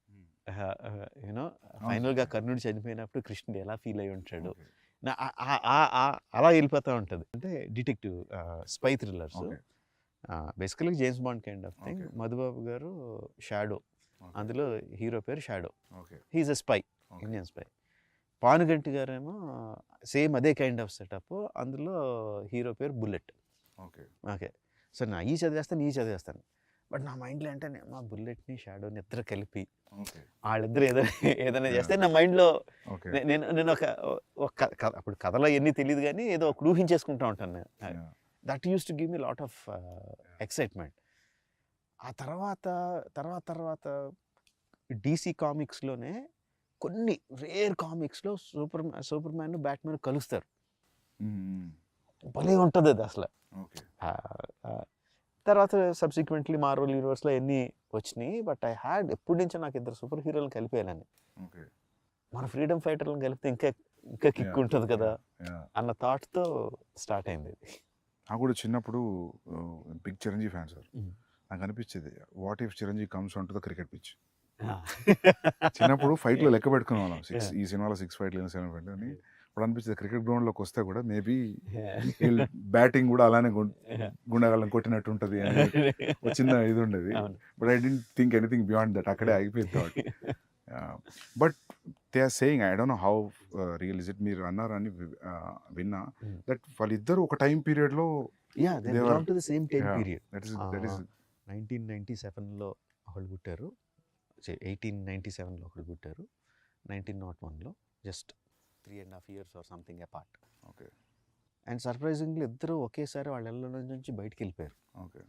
యూనో ఫైనల్గా కర్ణుడు చనిపోయినప్పుడు కృష్ణుడు ఎలా ఫీల్ అయి ఉంటాడు, అలా వెళ్ళిపోతూ ఉంటుంది. అంటే detective spy thrillers, basically James Bond kind of thing. Madhubabu గారు షాడో, అందులో హీరో పేరు Shadow, he's a spy, Indian spy. Panuganti గారేమో సేమ్ అదే కైండ్ ఆఫ్ సెటప్, అందులో హీరో పేరు బుల్లెట్. ఓకే సో నా ఈ చదివేస్తాను, బట్ నా మైండ్లో అంటే మా బుల్లెట్ని షాడోని ఇద్దరు కలిపి వాళ్ళిద్దరు ఏదైనా చేస్తే నా మైండ్లో నేను ఒక అప్పుడు కథలో ఎన్ని తెలియదు కానీ ఏదో ఒక ఊహించేసుకుంటూ ఉంటాను నేను. That use to give me lot of excitement. ఆ తర్వాత డీసీ కామిక్స్లోనే కొన్ని రేర్ కామిక్స్లో సూపర్ మ్యాన్ బ్యాట్మెన్ కలుస్తారు, భలే ఉంటుంది అది అసలు. తర్వాత సబ్సిక్వెంట్లీ మార్వెల్ యూనివర్స్లో ఎన్ని వచ్చినాయి, బట్ ఐ హ్యాడ్ ఎప్పటి నుంచో నాకు ఇద్దరు సూపర్ హీరోలను కలిపేయాలని. మన ఫ్రీడమ్ ఫైటర్లను కలిపితే ఇంకా కిక్ ఉంటుంది కదా అన్న థాట్తో స్టార్ట్ అయింది. నాకు కూడా చిన్నప్పుడు బిగ్ చిరంజీవి ఫ్యాన్ సార్. నాకు అనిపించేది what if Chiranjeevi comes on to the cricket pitch. చిన్నప్పుడు ఫైట్లో లెక్క పెట్టుకునే వాళ్ళం, 6 ఈ సినిమాలో 6 ఫైట్లు 7 ఫైట్లు అని. ఇప్పుడు అనిపించింది క్రికెట్ గ్రౌండ్లోకి వస్తే కూడా మేబీ బ్యాటింగ్ కూడా అలానే గుండెగాళ్ళని కొట్టినట్టు ఉంటుంది అని ఒక చిన్న ఇది ఉండేది. But I don't think anything beyond that, అక్కడే ఆగిపోయింది thought. But they are saying, I don't know how real is it, మీరు అన్నారని విన్నా, దట్ వాళ్ళిద్దరు ఒక టైం పీరియడ్లో 1997లో ఒకళ్ళు పుట్టారు, 1897లో ఒకళ్ళు పుట్టారు, 1901లో, just 3.5 years or something apart. Okay and surprisingly ఇద్దరు ఒకేసారి వాళ్ళ ఇళ్ళ నుంచి బయటికి వెళ్ళిపోయారు. Okay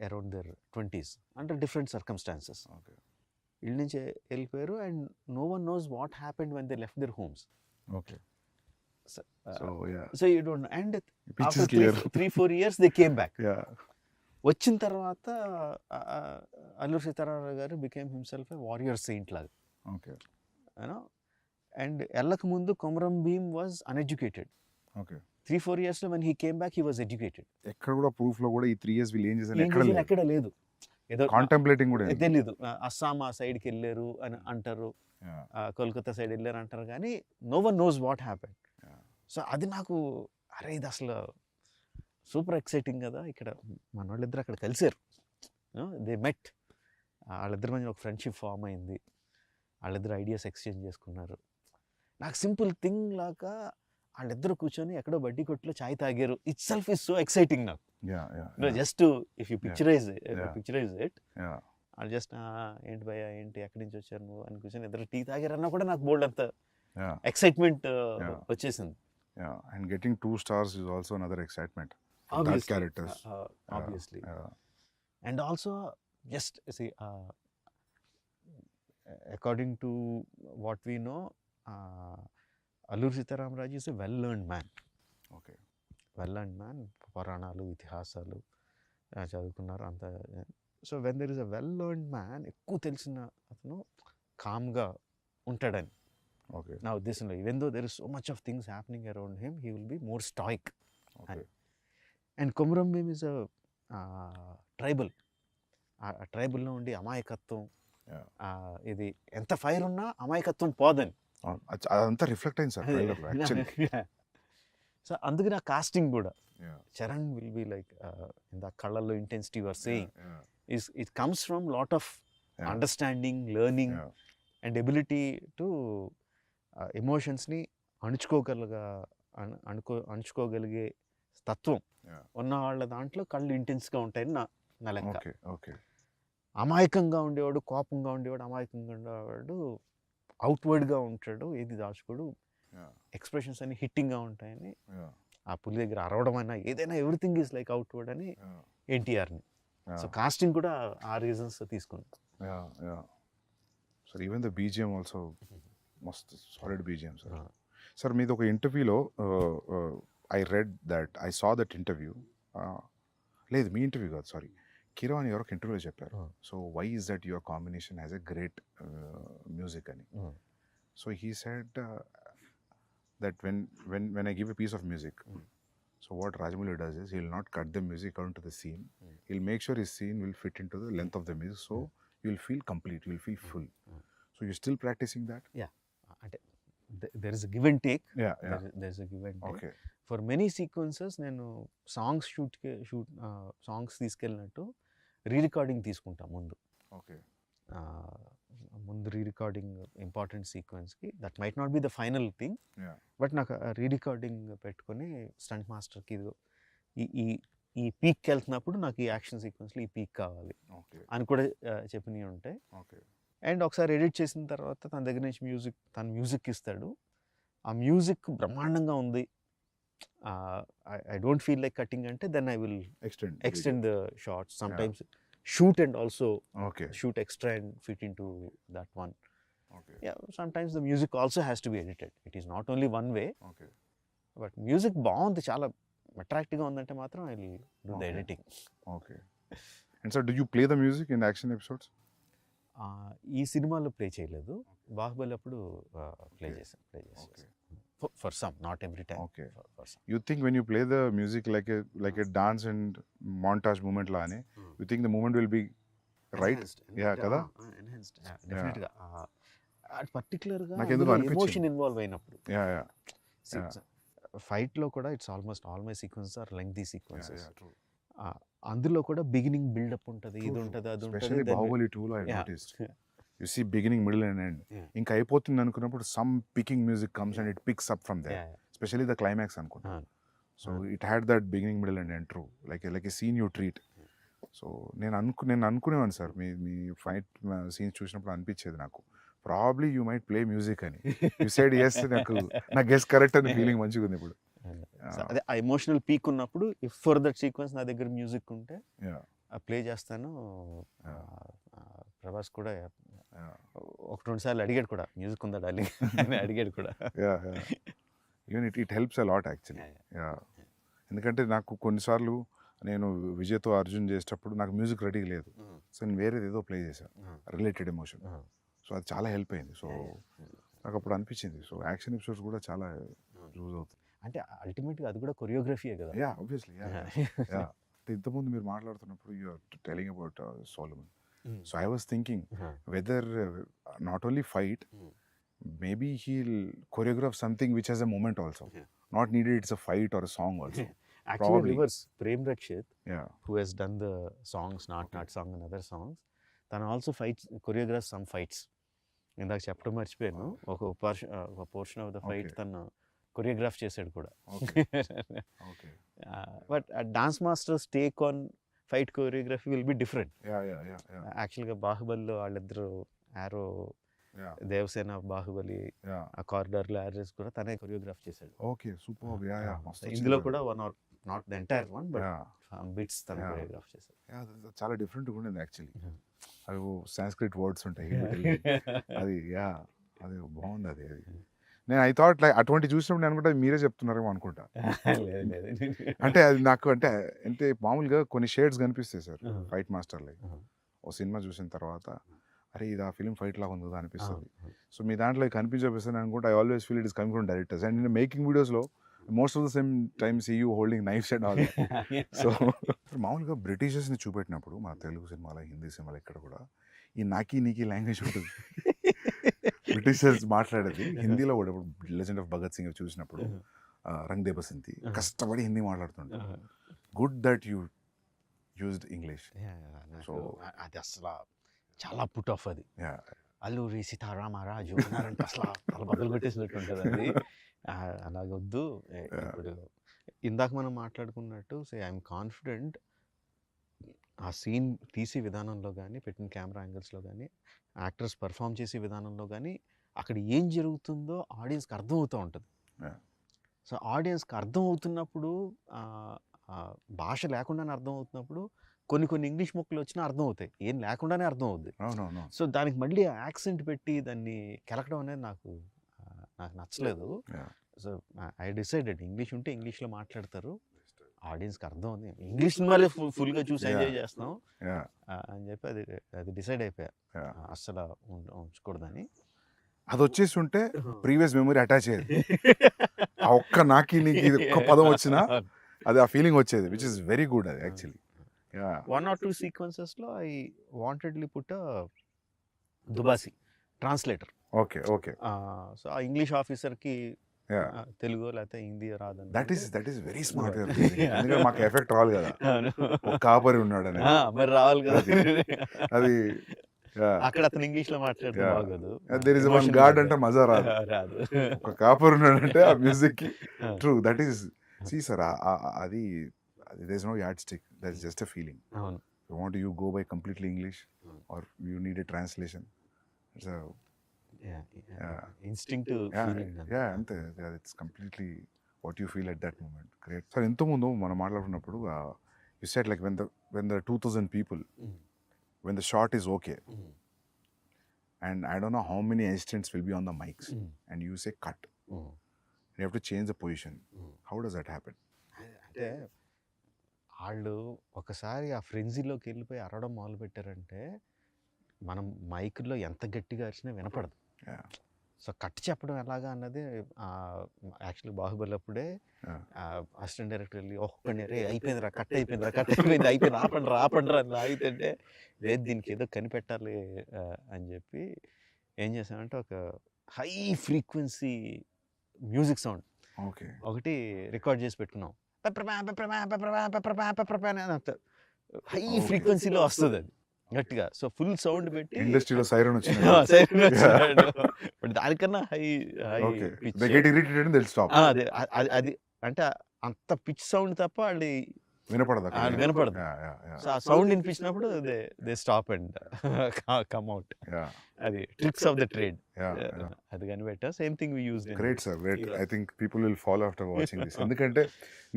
around their 20s under different circumstances. Okay ఇళ్ళ నుంచి వెళ్ళిపోయారు and no one knows what happened when they left their homes. Okay so you don't. And after 3-4 years they came back. వచ్చిన తర్వాత Alluri Sitaramaraju garu became himself a warrior saint లాగా. Okay you know. అండ్ వెళ్ళక ముందు Komaram Bheem was uneducated. Okay 3-4 yearsలో when he came back he was educated. ఎక్కడ కూడా ప్రూఫ్ లో కూడా ఈ 3 years వీళ్ళు ఏం చేశారు ఏం ఎక్కడ చేశారు లేదు. ఎక్కడ లేదు. ఏదో కాంటెంప్లేటింగ్ కూడా లేదు. తెలీదు. అస్సాం ఆ సైడ్కి వెళ్ళారు అని అంటారు, కోల్కతా సైడ్ వెళ్ళారు అంటారు, కానీ no one knows what happen. So అది నాకు అరే ఇది అసలు సూపర్ ఎక్సైటింగ్ కదా. ఇక్కడ మన వాళ్ళిద్దరు అక్కడ కలిసారు, దే మెట్, వాళ్ళిద్దరి మధ్య ఒక ఫ్రెండ్షిప్ ఫామ్ అయింది, వాళ్ళిద్దరు ఐడియాస్ ఎక్స్చేంజ్ చేసుకున్నారు. నాకు సింపుల్ థింగ్ లాగా వాళ్ళిద్దరు కూర్చొని ఎక్కడో బడ్డీ కొట్లో చాయ్ తాగారు, itself is so exciting నాకు. Just if you picturize it, వాళ్ళు జస్ట్ ఏంటి భయ ఏంటి ఎక్కడి నుంచి వచ్చారు నువ్వు అని కూర్చొని ఇద్దరు టీ తాగారన్నా కూడా నాకు బోల్డ్ అంత ఎక్సైట్మెంట్ వచ్చేసింది. And getting 2 stars is also another excitement. That characters. Obviously. And also just see, according to what we know, Alluri Sitaramraju is a well-learned man. Okay. Well-learned man, పురాణాలు ఇతిహాసాలు చదువుకున్నారు అంత. So when there is a well learned man, ఎక్కువ తెలిసిన అతను కామ్గా ఉంటాడని నా ఉద్దేశంలో. Even though there is so much of things happening around him, he will be more stoic. And Komaram Bheem is a tribal. ఆ ట్రైబల్లో ఉండి అమాయకత్వం, ఇది ఎంత ఫైర్ ఉన్నా అమాయకత్వం పోదని అదంతా రిఫ్లెక్ట్ అయింది సార్ ట్రైలర్లో యాక్చువల్లీ. సో అందుకే నా కాస్టింగ్ కూడా Charan will be like in the కళ్ళల్లో intensity your saying it comes from lot of understanding, learning and ability to ఎమోషన్స్ని అణుచుకోగలిగే తత్వం ఉన్న వాళ్ళ దాంట్లో కళ్ళు ఇంటెన్స్గా ఉంటాయని నా లెక్క. అమాయకంగా ఉండేవాడు, కోపంగా ఉండేవాడు, అమాయకంగా ఉండేవాడు అవుట్వర్డ్గా ఉంటాడు, ఏది దాచుకోడు, ఎక్స్ప్రెషన్స్ అన్ని హిట్టింగ్గా ఉంటాయని. ఆ పులి దగ్గర అరవడం అయినా ఏదైనా ఎవ్రీథింగ్ ఈజ్ లైక్ అవుట్వర్డ్ అని ఎన్టీఆర్ని. సో కాస్టింగ్ కూడా ఆ రీజన్స్ తీసుకుంది. Sir even the BGM also must solid BGM sir. Sir మీది ఒక ఇంటర్వ్యూలో I read that, I saw that interview, లేదు మీ ఇంటర్వ్యూ కాదు సారీ, కిరో అని ఎవరికి ఇంటర్వ్యూలో చెప్పారు. So why is that your combination has a great music అని. So he said that when I give a piece of music, so what Rajamouli does is he will not cut the music according to the scene, he will make sure his scene will fit into the length of the music, so you will feel complete, you will feel full. So you're still practicing that? Yeah, there is a give and take. There is a give and take. Okay. For many sequences నేను సాంగ్స్ సాంగ్స్ తీసుకెళ్ళినట్టు రీ-రికార్డింగ్ తీసుకుంటా ముందు. ఓకే. ముందు రీ-రికార్డింగ్ ఇంపార్టెంట్ సీక్వెన్స్కి, that might not be the final thing, but నాకు రీ-రికార్డింగ్ పెట్టుకొని స్టంట్ మాస్టర్కి ఇదిగో ఈ పీక్కి వెళ్తున్నప్పుడు నాకు ఈ యాక్షన్ సీక్వెన్స్లో ఈ పీక్ కావాలి అని కూడా చెప్పినవి ఉంటాయి. అండ్ ఒకసారి ఎడిట్ చేసిన తర్వాత తన దగ్గర నుంచి మ్యూజిక్ ఇస్తాడు, ఆ మ్యూజిక్ బ్రహ్మాండంగా ఉంది, I don't feel like cutting ante, then I will extend the shots. Sometimes shoot and also shoot extra and fit into that one. Sometimes the music also has to be edited. It is not only one way. But music బాగుంది, చాలా అట్రాక్టివ్గా ఉందంటే మాత్రం I will do the editing. And so do you play the music in action episodes? ఈ సినిమాలో ప్లే చేయలేదు, బాహుబలి అప్పుడు ప్లే చేశాను. For some, not every time. For some. You think when you play the music like a dance and montage movement la ane, you think the movement will be right? Kada? Enhanced. Definitely. Particular ga emotion involve అయినప్పుడు. ఫైట్ లో కూడా it's almost all my sequences are lengthy sequences. అందులో కూడా బిగినింగ్ బిల్డప్ ఉంటుంది, ఇది ఉంటుంది, అది ఉంటుంది. Especially Bahubali 2 I noticed. You see beginning, middle and end. ఇంకా అయిపోతుంది అనుకున్నప్పుడు some picking music comes and it picks up from there. Especially the climax అనుకుంటా. So it had that beginning, middle and end true. Like a scene you treat. So నేను అనుకునేవాను సార్, మీ ఫైట్ సీన్స్ చూసినప్పుడు అనిపించేది నాకు, probably you might play music అని. యూ సైడ్ ఎస్, నా గెస్ కరెక్ట్ అని ఫీలింగ్ మంచిగా ఉంది ఇప్పుడు. అదే ఆ ఎమోషనల్ పీక్ ఉన్నప్పుడు ఇఫ్ ఫర్ దట్ సీక్వెన్స్ నా దగ్గర మ్యూజిక్ ఉంటే ప్లే చేస్తాను. ప్రభాస్ కూడా ఒక 2 సార్లు అడిగాడు కూడా, మ్యూజిక్ ఉందా డార్లింగ్ అని అడిగాడు కూడా. Even it helps a lot actually. ఎందుకంటే నాకు కొన్నిసార్లు నేను విజయ్తో అర్జున్ చేసేటప్పుడు నాకు మ్యూజిక్ రెడీ లేదు, సో నేను వేరేది ఏదో ప్లే చేశాను రిలేటెడ్ ఎమోషన్, సో అది చాలా హెల్ప్ అయింది. సో నాకు అప్పుడు అనిపించింది, సో యాక్షన్ ఎపిసోడ్స్ కూడా చాలా యూజ్ అవుతుంది. అంటే అల్టిమేట్గా అది కూడా కొరియోగ్రఫీయే కదా. యా ఆబ్వియస్లీ యా ఇంతకుముందు మీరు మాట్లాడుతున్నప్పుడు you are telling about Solomon. So I was thinking whether not only fight, maybe he'll choreograph something which has a moment also. Not needed it's a fight or a song also. Actually Probably. reverse, Prem Rakshit, Yeah. who has done the songs, Not Song and other songs, తను also fights, choreographs some fights. ఇందాక చెప్పడం మర్చిపోయాను, ఒక పోర్షన్ ఆఫ్ ద ఫైట్ తను కొరియోగ్రాఫ్ చేశాడు కూడా. But dance masters take on fight choreography will be different. యాక్చువల్గా బాహుబలిలో వాళ్ళిద్దరు ఆరో దేవసేన బాహుబలి ఆ కారిడార్లో యారేస్ కూడా తనే కొరియోగ్రాఫ్ చేశాడు. Okay super. ఇందులో కూడా one or not the entire one but bits తన కొరియోగ్రాఫ్ చేశాడు. చాలా డిఫరెంట్గా ఉండేది యాక్చువల్లీ. అవి సాంస్క్రిట్ వర్డ్స్ ఉంటాయి అది అది బాగుంది. అది నేను ఐ థాట్ లైక్ అటువంటి చూసినప్పుడు నేను అనుకుంటా మీరే చెప్తున్నారేమో అనుకుంటా. అంటే అది నాకు అంటే మామూలుగా కొన్ని షేడ్స్ కనిపిస్తాయి సార్ ఫైట్ మాస్టర్ లైక్. ఓ సినిమా చూసిన తర్వాత అరే ఇది ఆ ఫిలిం ఫైట్ లాగా ఉంది కదా అనిపిస్తుంది. సో మీ దాంట్లో కనిపించపిస్తుంది అనుకుంటే I always feel it is coming from directors. And నేను మేకింగ్ వీడియోస్లో most of the same time see you holding knives and all. So మామూలుగా బ్రిటిషర్స్ని చూపెట్టినప్పుడు మన తెలుగు సినిమాలో హిందీ సినిమాలో ఇక్కడ కూడా ఈ నాకీ నీకీ లాంగ్వేజ్ ఉంటుంది. బ్రిటిషర్స్ మాట్లాడేది హిందీలో కూడా. ఇప్పుడు లెజెండ్ ఆఫ్ భగత్ సింగ్ చూసినప్పుడు రంగ్ దే బసంతి కష్టపడి హిందీ మాట్లాడుతుంటారు. Good that you used English. So అది అసలు చాలా పుట్ ఆఫ్. అది అల్లూరి సీతారామరాజు అన్నారంటే అసలు తల బదులు కొట్టేసినట్టు ఉంటుంది అది. అలాగొద్దు. ఇప్పుడు ఇందాక మనం మాట్లాడుకున్నట్టు ఐఎమ్ కాన్ఫిడెంట్ ఆ సీన్ తీసే విధానంలో కానీ, పెట్టిన కెమెరా యాంగిల్స్లో కానీ, యాక్టర్స్ పర్ఫామ్ చేసే విధానంలో కానీ అక్కడ ఏం జరుగుతుందో ఆడియన్స్కి అర్థం అవుతూ ఉంటుంది. సో ఆడియన్స్కి అర్థం అవుతున్నప్పుడు, భాష లేకుండానే అర్థం అవుతున్నప్పుడు కొన్ని ఇంగ్లీష్ మొక్కలు వచ్చినా అర్థం అవుతాయి, ఏం లేకుండానే అర్థం అవుద్ది. సో దానికి మళ్ళీ యాక్సెంట్ పెట్టి దాన్ని కెలకడం అనేది నాకు నచ్చలేదు. సో ఐ డిసైడెడ్ ఇంగ్లీష్ ఉంటే ఇంగ్లీష్లో మాట్లాడతారు, ఆడియన్స్కి అర్థం అవుతుంది, ఇంగ్లీష్ సినిమాలే ఫుల్గా చూసి ఎంజాయ్ చేస్తాం అని చెప్పి అది డిసైడ్ అయిపోయా అస్సలు ఉంచకూడదని. అది వచ్చేసి ఉంటే ప్రీవియస్ మెమరీ అటాచ్ అయ్యేది. ఆ ఒక్క నాకి నీకు ఒక్క పదం వచ్చినా అది ఆ ఫీలింగ్ వచ్చేది, విచ్ ఇస్ వెరీ గుడ్. అది యాక్చువల్లీ 1 or 2 sequences లో I wantedly put దుబాసి translator. Okay. So ఆ ఇంగ్లీష్ ఆఫీసర్కి తెలుగు లేకపోతే హిందీ రాదని. That is very smart. ఎందుకంటే మాకు ఎఫెక్ట్ రావాలి కదా, ఒక కాపరి ఉన్నాడు అని మరి రావాలి కదా. అది అక్కడ అతను ఇంగ్లీష్ లో మాట్లాడితే బాగోదు. దేర్ ఇస్ వన్ గాడ్ అంటే మజా రాదు. ఒక కాపరి ఉన్నాడంటే ఆ మ్యూజిక్ కి. True, that is see sir. అది there is no yardstick, that is just a feeling. You go by completely English or you need a translation. It's a instinctive feeling. Ante it's completely what you feel at that moment. Great. Sir, into mundu mana maatladunnappudu you said like when there are 2000 people, when the shot is okay, and I don't know how many assistants will be on the mics, and you say cut, you have to change the position. How does that happen? అంటే వాళ్ళు ఒకసారి ఆ ఫ్రెంజీలోకి వెళ్ళిపోయి అరవడం మొదలు పెట్టారంటే మనం మైక్లో ఎంత గట్టిగా అరిచినా వినపడదు. సో కట్ చెప్పడం ఎలాగా అన్నది యాక్చువల్లీ బాహుబలి అప్పుడే అసిస్టెంట్ డైరెక్టర్ వెళ్ళి ఒక్కడే అయిపోయిందిరా, కట్ అయిపోయింది ఆపండి అని ఆగితే లేదు దీనికి ఏదో కనిపెట్టాలి అని చెప్పి ఏం చేసామంటే ఒక హై ఫ్రీక్వెన్సీ మ్యూజిక్ సౌండ్ ఒకటి రికార్డ్ చేసి పెట్టుకున్నాం. హై ఫ్రీక్వెన్సీలో వస్తుంది అది గట్టిగా. సో ఫుల్ సౌండ్ పెట్టి ఇండస్ట్రీలో సైరన్ వచ్చింది, బట్ దానికన్నా హై అది అంటే అంత పిచ్ సౌండ్ తప్ప వాళ్ళు వినపడదు. సో ఆ సౌండ్ వినిపించినప్పుడు they stop and come out. అది ట్రిక్స్ ఆఫ్ ద ట్రేడ్. అది కనిపెట్టా. Same thing we used. Great sir, great. I think people will follow after watching this. ఎందుకంటే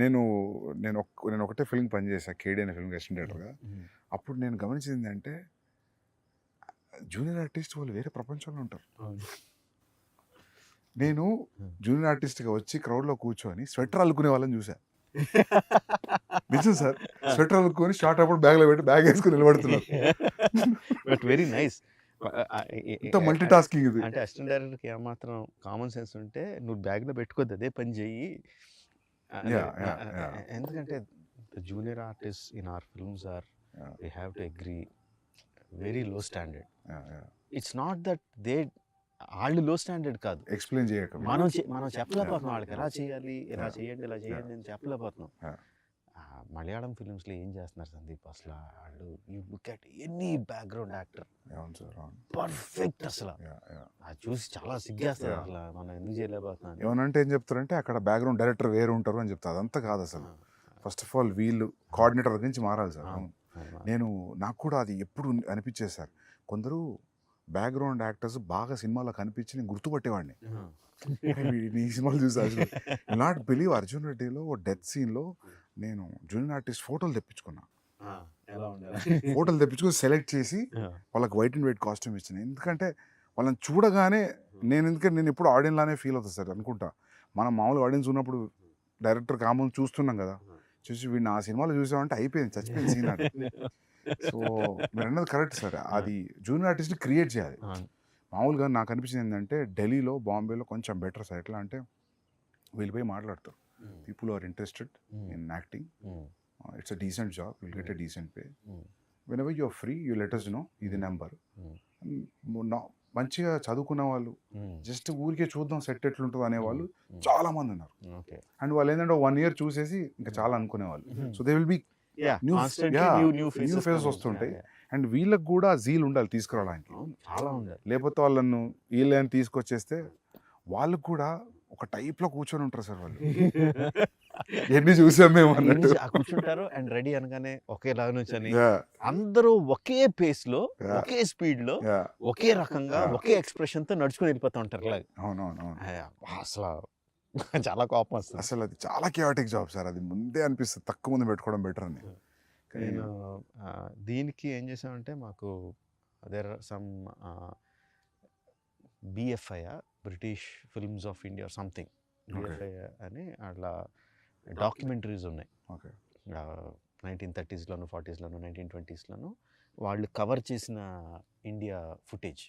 నేను ఒకటే ఫిల్మ్ పనిచేసా, కేడీ అనే ఫిల్మ్ అసిస్టెంట్ డైరెక్టర్గా. అప్పుడు నేను గమనించింది అంటే జూనియర్ ఆర్టిస్ట్ వాళ్ళు వేరే ప్రపంచంలో ఉంటారు. నేను జూనియర్ ఆర్టిస్ట్గా వచ్చి క్రౌడ్లో కూర్చొని స్వెటర్ అల్లుకునే వాళ్ళని చూసా. నిజం సార్, స్వెటర్ అల్లుకొని షార్ట్ అప్పుడు బ్యాగ్లో పెట్టి బ్యాగ్ వేసుకుని నిలబడుతున్నారు. But very nice. Multi tasking ఇది. అంటే అసిస్టెంట్ డైరెక్టర్కి ఏమాత్రం కామన్ సెన్స్ ఉంటే నువ్వు బ్యాగ్లో పెట్టుకోద్దు, అదే పని చెయ్యి, ఎందుకంటే the junior artist in our films are we have to agree very low standard. It's not that they వాళ్ళు లో స్టాండర్డ్ కాదు, ఎక్స్ప్లెయిన్ చేయక మనం చెప్పలేకపోతున్నాం వాళ్ళకి ఎలా చేయాలి, ఇలా చేయండి ఇలా చేయండి అని చెప్పలేకపోతున్నాం. మలయాళం ఫిల్మ్స్లో ఏం చేస్తున్నారు సందీప్ అసలు వాళ్ళు, you look at any background actor perfect అసలు. అది చూసి చాలా సిగ్గేస్తుంది అసలు, మనం ఎందుకు చేయలేకపోతున్నాం. ఏమనంటే ఏం చెప్తారంటే అక్కడ బ్యాక్గ్రౌండ్ డైరెక్టర్ వేరు ఉంటారు అని చెప్తారు. అదంతా కాదు అసలు. ఫస్ట్ ఆఫ్ ఆల్ వీళ్ళు కోఆర్డినేటర్ గురించి మారాలి సార్. నాకు కూడా అది ఎప్పుడు అనిపించేది సార్, కొందరు బ్యాక్గ్రౌండ్ యాక్టర్స్ బాగా సినిమాలో కనిపించి నేను గుర్తుపట్టేవాడిని. ఈ సినిమాలు చూసి నాట్ బిలీవ్ అర్జున్ రెడ్డిలో డెత్ సీన్లో నేను జూనియర్ ఆర్టిస్ట్ ఫోటోలు తెప్పించుకున్నా. ఫోటోలు తెప్పించుకొని సెలెక్ట్ చేసి వాళ్ళకి వైట్ అండ్ వైట్ కాస్ట్యూమ్ ఇచ్చిన. ఎందుకంటే వాళ్ళని చూడగానే నేను ఎప్పుడు ఆడియన్స్ లానే ఫీల్ అవుతుంది సార్ అనుకుంటా. మనం మామూలు ఆడియన్స్ ఉన్నప్పుడు డైరెక్టర్ కామూలు చూస్తున్నాం కదా, చూసి వీడిని ఆ సినిమాలో చూసామంటే అయిపోయింది, చచ్చిపోయింది సీన్ అంటే. సో మీరు అన్నది కరెక్ట్ సార్, అది జూనియర్ ఆర్టిస్ట్ని క్రియేట్ చేయాలి. మామూలుగా నాకు అనిపించింది ఏంటంటే ఢిల్లీలో బాంబేలో కొంచెం బెటర్ సార్. ఎట్లా అంటే వీళ్ళు పోయి మాట్లాడతారు, people are interested in acting, it's a decent job, will get a decent pay, whenever you're free you let us know ఇది నెంబర్. మంచిగా చదువుకున్న వాళ్ళు జస్ట్ ఊరికే చూద్దాం సెట్ ఎట్లుంటుంది అనేవాళ్ళు చాలా మంది ఉన్నారు. అండ్ వాళ్ళు ఏంటంటే 1 year చూసేసి ఇంకా చాలా అనుకునేవాళ్ళు. So they will be new faces వస్తుంటాయి. అండ్ వీళ్ళకి కూడా జీల్ ఉండాలి తీసుకురావడానికి, లేకపోతే వాళ్ళను వీళ్ళని తీసుకొచ్చేస్తే వాళ్ళకు కూడా ఒక టైప్లో కూర్చొని ఉంటారు సార్ వాళ్ళు. ఎన్ని చూసాం మేము అన్నట్టు కూర్చుంటారు. అండ్ రెడీ అనగానే ఒకేలా నుంచని అందరూ ఒకే పేస్ లో, ఒకే స్పీడ్ లో, ఒకే రకంగా, ఒకే ఎక్స్ప్రెషన్ తో నడుచుకుని వెళ్ళిపోతూ ఉంటారు. అవునవును, అసలు చాలా కోపం వస్తుంది. అసలు అది చాలా కియాటిక్ జాబ్ సార్. అది ముందే అనిపిస్తుంది తక్కువ మంది పెట్టుకోవడం బెటర్ అని. నేను దీనికి ఏం చేసామంటే మాకు there are some BFI British films of India something, BFI అని అట్లా డాక్యుమెంటరీస్ ఉన్నాయి. 1930s, 40s, 1920s వాళ్ళు కవర్ చేసిన ఇండియా ఫుటేజ్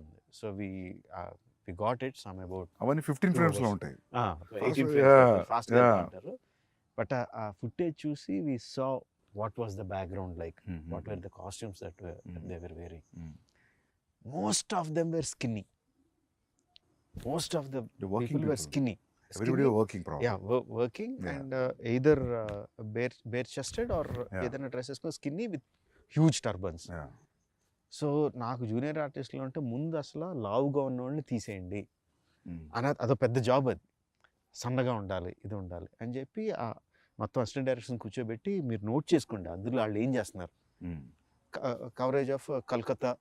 ఉంది. So we got it some about అవన్నీ 15 frames లో ఉంటాయి, 18 frames ఫాస్ట్ గా అంటారు. బట్ ఆ ఫుటేజ్ చూసి we saw what was the background like, what were the costumes that they were wearing. Most of them were skinny. Most of the people were skinny. Everybody were working probably. Yeah, working and either bare chested or either dresses skinny with huge turbans. So నాకు జూనియర్ ఆర్టిస్ట్లో అంటే ముందు అసలు లావుగా ఉన్న వాళ్ళని తీసేయండి అని, అదో పెద్ద జాబ్. అది సన్నగా ఉండాలి, ఇది ఉండాలి అని చెప్పి మొత్తం అసిస్టెంట్ డైరెక్షన్ కూర్చోబెట్టి మీరు నోట్ చేసుకోండి అందులో వాళ్ళు ఏం చేస్తున్నారు. Coverage of Calcutta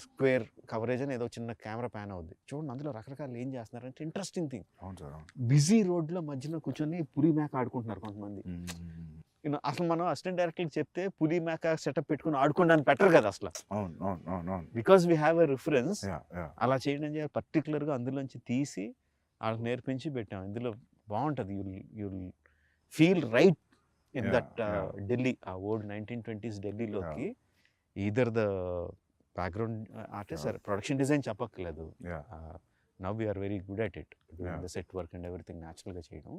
square coverage అని ఏదో చిన్న కెమెరా ప్యాన్ అవుద్ది చూడండి, అందులో రకరకాలు ఏం చేస్తున్నారు అంటే ఇంట్రెస్టింగ్ థింగ్. బిజీ రోడ్లో మధ్యలో కూర్చొని పులి మేక ఆడుకుంటున్నారు కొంతమంది. అసలు మనం అసిస్టెంట్ డైరెక్టర్కి చెప్తే పులి మేక సెటప్ పెట్టుకుని ఆడుకోండి అని పెట్టరు కదా అసలు, because we have a reference. అలా చేయడం పర్టికులర్గా అందులోంచి తీసి వాళ్ళకి నేర్పించి పెట్టాం. ఇందులో బాగుంటుంది, you'll feel right in that Delhi, old 1920s ఢిల్లీలోకి either the background artist or production design చెప్పక్కర్లేదు. Now we are very good at it, doing the set work and everything natural గా చేయడం,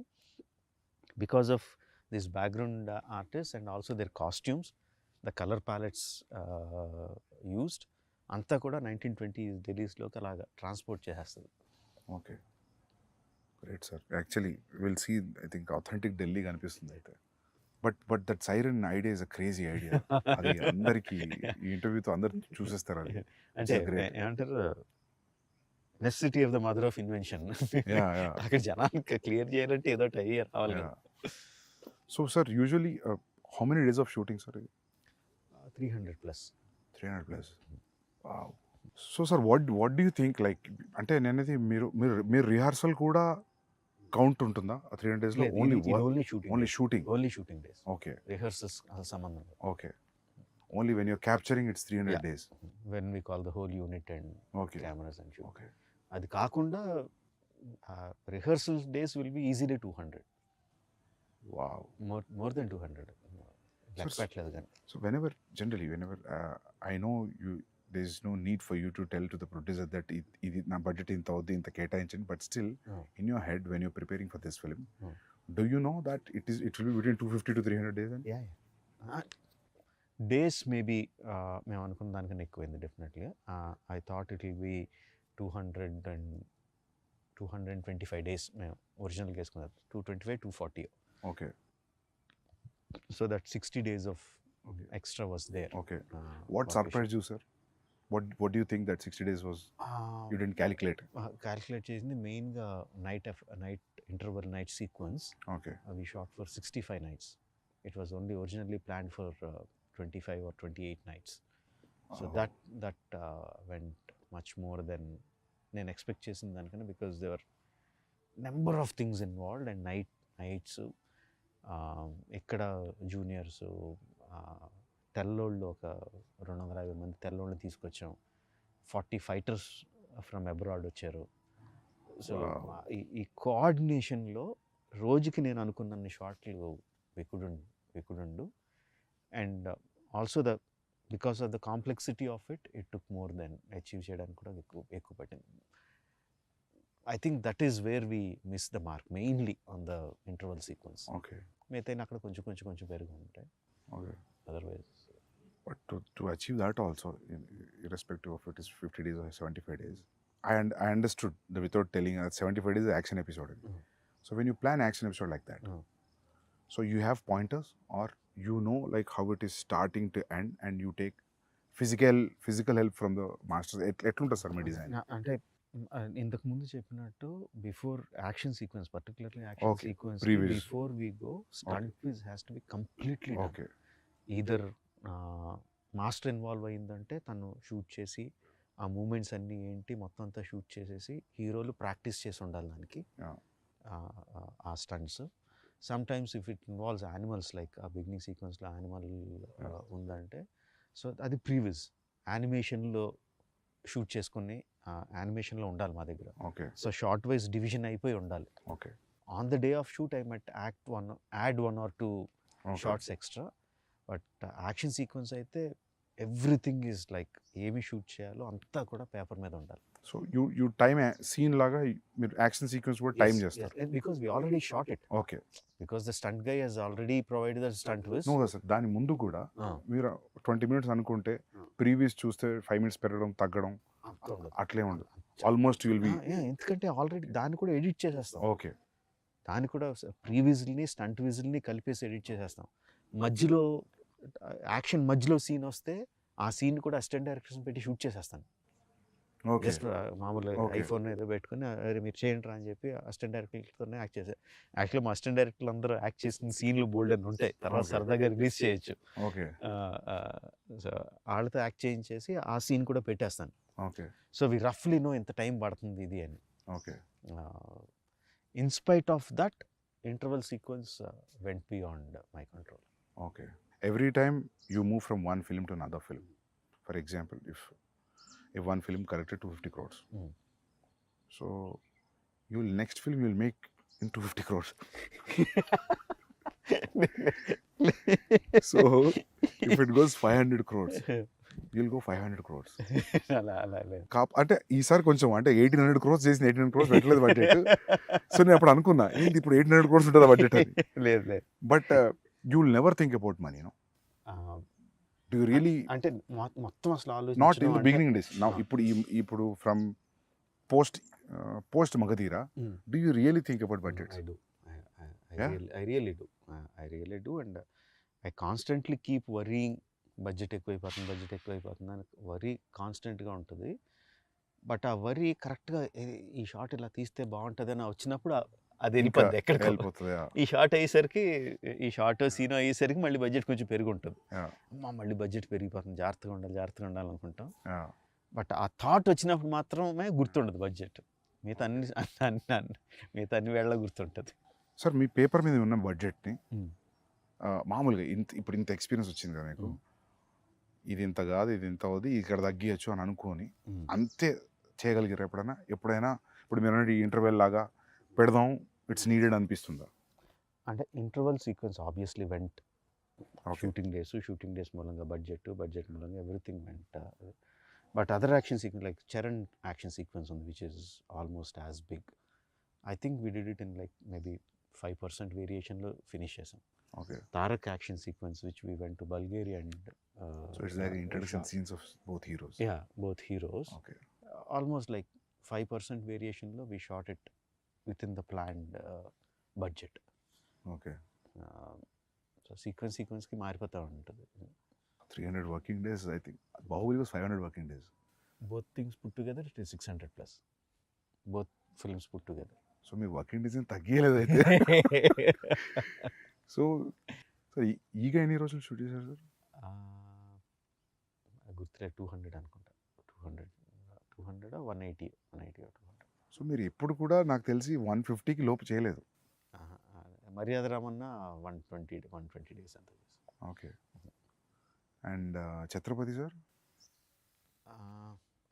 because of this background artists and also their costumes, the color palettes used అంతా కూడా 1920s ఢిల్లీస్లోకి అలాగా ట్రాన్స్పోర్ట్ చేసేస్తుంది. Okay, great sir. Actually will see, I think authentic Delhi కనిపిస్తుంది అయితే. But that siren idea is a crazy idea. అది అందరికి ఈ ఇంటర్వ్యూతో అందరు చూసేస్తారు. అది అంటే ఏమంటారు, necessity of the mother of invention. అక్కడ జనానికి క్లియర్ చేయాలంటే ఏదో ఐడియా రావాలి. So sir usually how many days of shooting sir? 300+. 300+. Wow. So sir what do you think, like అంటే నేనైతే మీరు రిహార్సల్ కూడా కౌంట్ ఉంటుందా 300 days లో? Only shooting days. Okay, rehearsals అసలు సంబంధం. Okay, only when you're capturing it's 300 days. When we call the whole unit and cameras and shoot. Okay, అది కాకుండా rehearsal days will be easily 200. Wow, more than 200 లెక్క పెట్టలేదు కానీ. So whenever generally I know there is no need for you to tell to the producer that ఇది నా బడ్జెట్ ఇంత అవుద్ది ఇంత కేటాయించండి, but still in your head when you're preparing for this film, do you know that it will be between 250 to 300 days? And days maybe మేము అనుకున్న దానికన్నా ఎక్కువైంది డెఫినెట్గా. I thought it will be 225 days మేము ఒరిజినల్గా వేసుకున్నారు. 225, 240. Okay. So that 60 days of extra was there. Okay. What surprised you, sir? What do you think that 60 days was? You didn't calculate? Calculate చేసింది మెయిన్గా night interval night sequence. Okay. We shot for 65 nights. It was only originally planned for 25 or 28 nights. So that went much more than నేను ఎక్స్పెక్ట్ చేసిన దానికన్నా, because there were number of things involved and nights ఇక్కడ జూనియర్స్ తెల్లోళ్ళు ఒక 250 మంది తెల్లోళ్ళు తీసుకొచ్చాం. 40 ఫైటర్స్ ఫ్రమ్ అబ్రాడ్ వచ్చారు. సో ఈ కోఆర్డినేషన్లో రోజుకి నేను అనుకున్న షార్ట్లు we couldn't do, and also because of the complexity of it took more than achieve చేయడానికి కూడా ఎక్కువ పట్టింది. I think that is where we missed the mark, mainly on the interval sequence. Okay. మిగతా అక్కడ కొంచెం పెరుగు ఉంటాయి. Okay. Otherwise, but to achieve that also, irrespective of it is 50 days or 75 days, I understood without telling 75 days is action episode. So when you plan action episode like that, so you have pointers, or you know like how it is starting to end, and you take physical help from the masters. ఎట్లుంటుంది సార్ మీ డిజైన్? అంటే ఇంతకు ముందు చెప్పినట్టు before action sequence, particularly action sequence, before we go stunt quiz has to be completely okay. Either master involve అయిందంటే తను షూట్ చేసి ఆ మూమెంట్స్ అన్నీ ఏంటి మొత్తం అంతా షూట్ చేసేసి హీరోలు ప్రాక్టీస్ చేసి ఉండాలి దానికి ఆ stunts. Sometimes if it involves animals, like ఆ బిగినింగ్ సీక్వెన్స్లో యానిమల్ ఉందంటే సో అది ప్రీవియస్ యానిమేషన్లో షూట్ చేసుకుని యానిమేషన్లో ఉండాలి మా దగ్గర. Okay. So shot wise division అయిపోయి ఉండాలి. Okay. On the day of shoot I might add 1 or 2 shots extra, but action sequence అయితే ఎవ్రీథింగ్ ఈజ్ లైక్ ఏమి షూట్ చేయాలో అంతా కూడా పేపర్ మీద ఉండాలి. సో యూ టైమ్ సీన్ లాగా మీరు యాక్షన్ సీక్వెన్స్ కూడా టైం చేస్తారు? Because we already shot it. Okay. Because the stunt guy has already provided the stunt with. No sir, దాని ముందు కూడా మీరు 20 minutes అనుకుంటే ప్రీవియస్ చూస్తే 5 minutes పెరగడం తగ్గడం అట్లే ఉండదు. ఆల్మోస్ట్ విల్ బి, ఎందుకంటే ఆల్రెడీ దాన్ని కూడా ఎడిట్ చేసేస్తాం. ఓకే. దాన్ని కూడా ప్రీవిజుల్ని స్టంట్ విజుల్ని కలిపేసి ఎడిట్ చేసేస్తాం. మధ్యలో యాక్షన్ మధ్యలో సీన్ వస్తే ఆ సీన్ కూడా అసిస్టెంట్ డైరెక్టర్స్ని పెట్టి షూట్ చేసేస్తాను. జస్ట్ మామూలు ఐఫోన్ ఏదో పెట్టుకుని మీరు చేయండి రా అని చెప్పి అసిస్టెంట్ డైరెక్టర్తోనే యాక్ట్ చేశారు. యాక్చువల్లీ మా అసిస్టెంట్ డైరెక్టర్లు అందరూ యాక్ట్ చేసిన సీన్లు బోల్డ్ అని ఉంటాయి, తర్వాత సరదాగా రిలీజ్ చేయొచ్చు. ఓకే. సో వాళ్ళతో యాక్ట్ చేయించేసి ఆ సీన్ కూడా పెట్టేస్తాను. ఓకే. సో వి రఫ్లీ నో ఎంత టైం పడుతుంది ఇది అని. Okay. In spite of that interval sequence vent beyond my control. Okay. Every time you move from one film to another film, for example, if one film collected 250 crores, so next film you'll make in 250 crores. So if it goes 500 crores, you'll go 500 crores. అంటే ఈసారి కొంచెం అంటే 1800 crores చేసిన 1800 crores పెట్టలేదు బడ్జెట్. సో నేను అప్పుడు అనుకున్నా ఏంటి ఇప్పుడు 1800 crores ఉంటుందా బడ్జెట్ అని. లేదు, but you will never think about money, no? Do you really? అంటే మొత్తం అసలు ఆలోచన Not in the beginning days. Now ఇప్పుడు from post Magadhira, do you really think about budgets? I do. I really do, and I constantly keep worrying. Budget ఎక్కువైపోతుంది అని వరీ కాన్స్టెంట్గా ఉంటుంది. బట్ ఆ వరీ కరెక్ట్గా ఈ షాట్ ఇలా తీస్తే బాగుంటుంది అని వచ్చినప్పుడు అది వెళ్ళిపోద్ది ఎక్కడికి వెళ్ళిపోతుంది. ఈ షార్ట్ అయ్యేసరికి ఈ షార్ట్ సీన్ అయ్యేసరికి మళ్ళీ బడ్జెట్ కొంచెం పెరిగి ఉంటుంది. మళ్ళీ బడ్జెట్ పెరిగిపోతుంది, జాగ్రత్తగా ఉండాలి అనుకుంటాం. బట్ ఆ థాట్ వచ్చినప్పుడు మాత్రమే గుర్తుండదు బడ్జెట్. మిగతా అన్ని వేళ గుర్తుంటుంది. సార్ మీ పేపర్ మీద ఉన్న బడ్జెట్ని మామూలుగా ఇప్పుడు ఇంత ఎక్స్పీరియన్స్ వచ్చింది కదా మీకు, ఇది ఇంత కాదు ఇది ఇంత అవుతుంది ఇక్కడ తగ్గియచ్చు అని అనుకోని అంతే చేయగలిగారు ఎప్పుడైనా? ఇప్పుడు మీరు ఇంటర్వెల్ లాగా పెడదాం ఇట్స్ నీడెడ్ అనిపిస్తుందా? అంటే interval sequence obviously went. Shooting days మూలంగా బడ్జెట్ మూలంగా everything went. But other action sequence like Charan action sequence ఉంది which is almost as big. I think we did it in like maybe 5% వేరియేషన్లో ఫినిష్ చేసాం. Okay. Tarak action sequence which we went to Bulgaria and so it's like introduction scenes of both heroes. Yeah both heroes. Okay. Almost like 5% వేరియేషన్లో we shot it with in the planned budget. Okay. So సీక్వెన్స్కి మారిపోతూ ఉంటుంది. 300 working days I think. Baahubali was 500 working days. Both things put together it is 600+. Both films put together. So మీ వర్కింగ్ డేస్ ఏం తగ్గలేదు అయితే. సో సార్ ఈగ ఎన్ని రోజులు షూట్ చేశారు సార్? గుర్తులేదు 200 అనుకుంటా. 200 180 200. సో మీరు ఎప్పుడు కూడా నాకు తెలిసి 150కి లోపు చేయలేదు. మర్యాద రామన్న 120 డేస్ అంత. ఓకే. And Chhatrapati sir?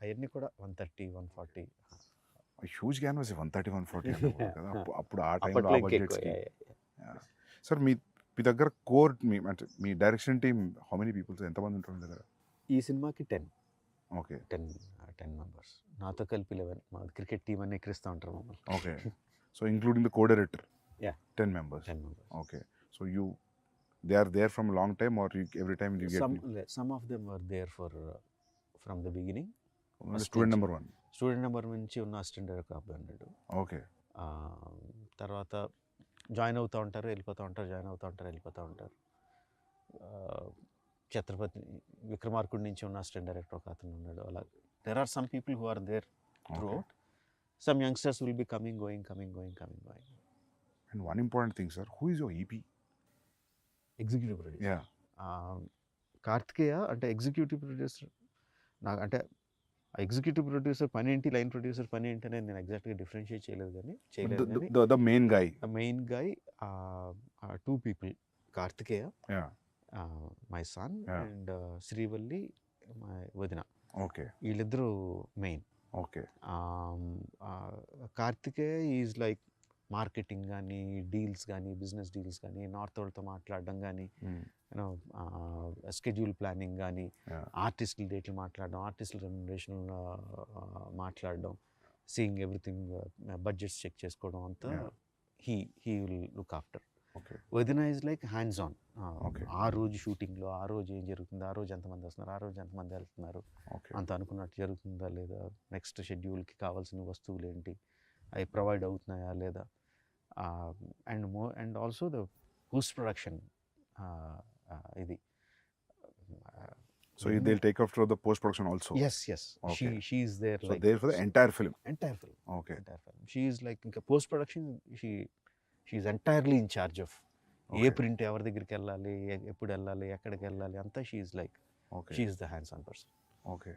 అవన్నీ కూడా 130 140. హ్యూజ్ క్యాన్వాస్ 130 140 కదా అప్పుడు ఆ టైంలో ఆ బడ్జెట్స్కి. సార్ మీ దగ్గర కోర్ అంటే మీ direction team how many peoples, ఎంతమంది ఉంటారు మీ దగ్గర? ఈ సినిమాకి 10. ఓకే. 10 మెంబర్స్. నాతో కలిపి 11. మా క్రికెట్ టీం అని ఎక్కిరిస్తూ ఉంటారు మమ్మల్ని. Okay. So including the co director? Yeah. 10 members. 10 members. Okay. So they are there from a long time, or every time you get some of them were there from the beginning. Student number 1. Student number నుంచి ఉన్న అసిస్టెంట్ డైరెక్టర్ అబ్బాయి అన్నాడు. ఓకే. తర్వాత జాయిన్ అవుతూ ఉంటారు వెళ్ళిపోతూ ఉంటారు, జాయిన్ అవుతూ ఉంటారు వెళ్ళిపోతూ ఉంటారు. ఛత్రపతి విక్రమార్కుడి నుంచి ఉన్న అసిస్టెంట్ డైరెక్టర్ ఒక అతను ఉన్నాడు. అలా there are some people who are there throughout. Some youngsters will be coming going. And one important thing, sir, who is your EP? Executive producer. Yeah. Karthikeya అంటే ఎగ్జిక్యూటివ్ ప్రొడ్యూసర్. నాకు అంటే ఎగ్జిక్యూటివ్ ప్రొడ్యూసర్ పని ఏంటి, లైన్ ప్రొడ్యూసర్ పని ఏంటి అనేది నేను ఎగ్జాక్ట్గా డిఫరెన్షియేట్ చేయలేదు. కానీ The main guy. The main guy, 2 people, Karthikeya, my son, and Srivalli my వదిన. ఓకే. వీళ్ళిద్దరూ main. Okay. Karthikeya is like marketing కానీ, డీల్స్ కానీ, బిజినెస్ డీల్స్ కానీ, నార్త్ వాళ్ళతో మాట్లాడడం కానీ, యూనో స్కెడ్యూల్ ప్లానింగ్ కానీ, ఆర్టిస్టుల డేట్లు మాట్లాడడం, ఆర్టిస్టుల రెమ్యునరేషన్ మాట్లాడడం, సీయింగ్ ఎవ్రీథింగ్, బడ్జెట్స్ చెక్ చేసుకోవడం అంతా హీ విల్ లుక్ ఆఫ్టర్. వదిన ఈజ్ లైక్ హ్యాండ్స్ ఆన్. ఆ రోజు షూటింగ్లో ఆ రోజు ఏం జరుగుతుంది, ఆ రోజు ఎంతమంది వస్తున్నారు, ఆ రోజు ఎంతమంది వెళ్తున్నారు, అంత అనుకున్నట్టు జరుగుతుందా లేదా, నెక్స్ట్ షెడ్యూల్కి కావాల్సిన వస్తువులు ఏంటి, అవి ప్రొవైడ్ అవుతున్నాయా లేదా, and also the post production. ఇది So they'll take after the post production also? Yes. Okay. She is there. So like there for the entire film? Okay. Entire film. She is like in post production, she is entirely in charge of ఏ ప్రింట్ ఎవరి దగ్గరికి వెళ్ళాలి, ఎప్పుడు వెళ్ళాలి, ఎక్కడికి వెళ్ళాలి అంతా. She is like she is the hands on person. Okay.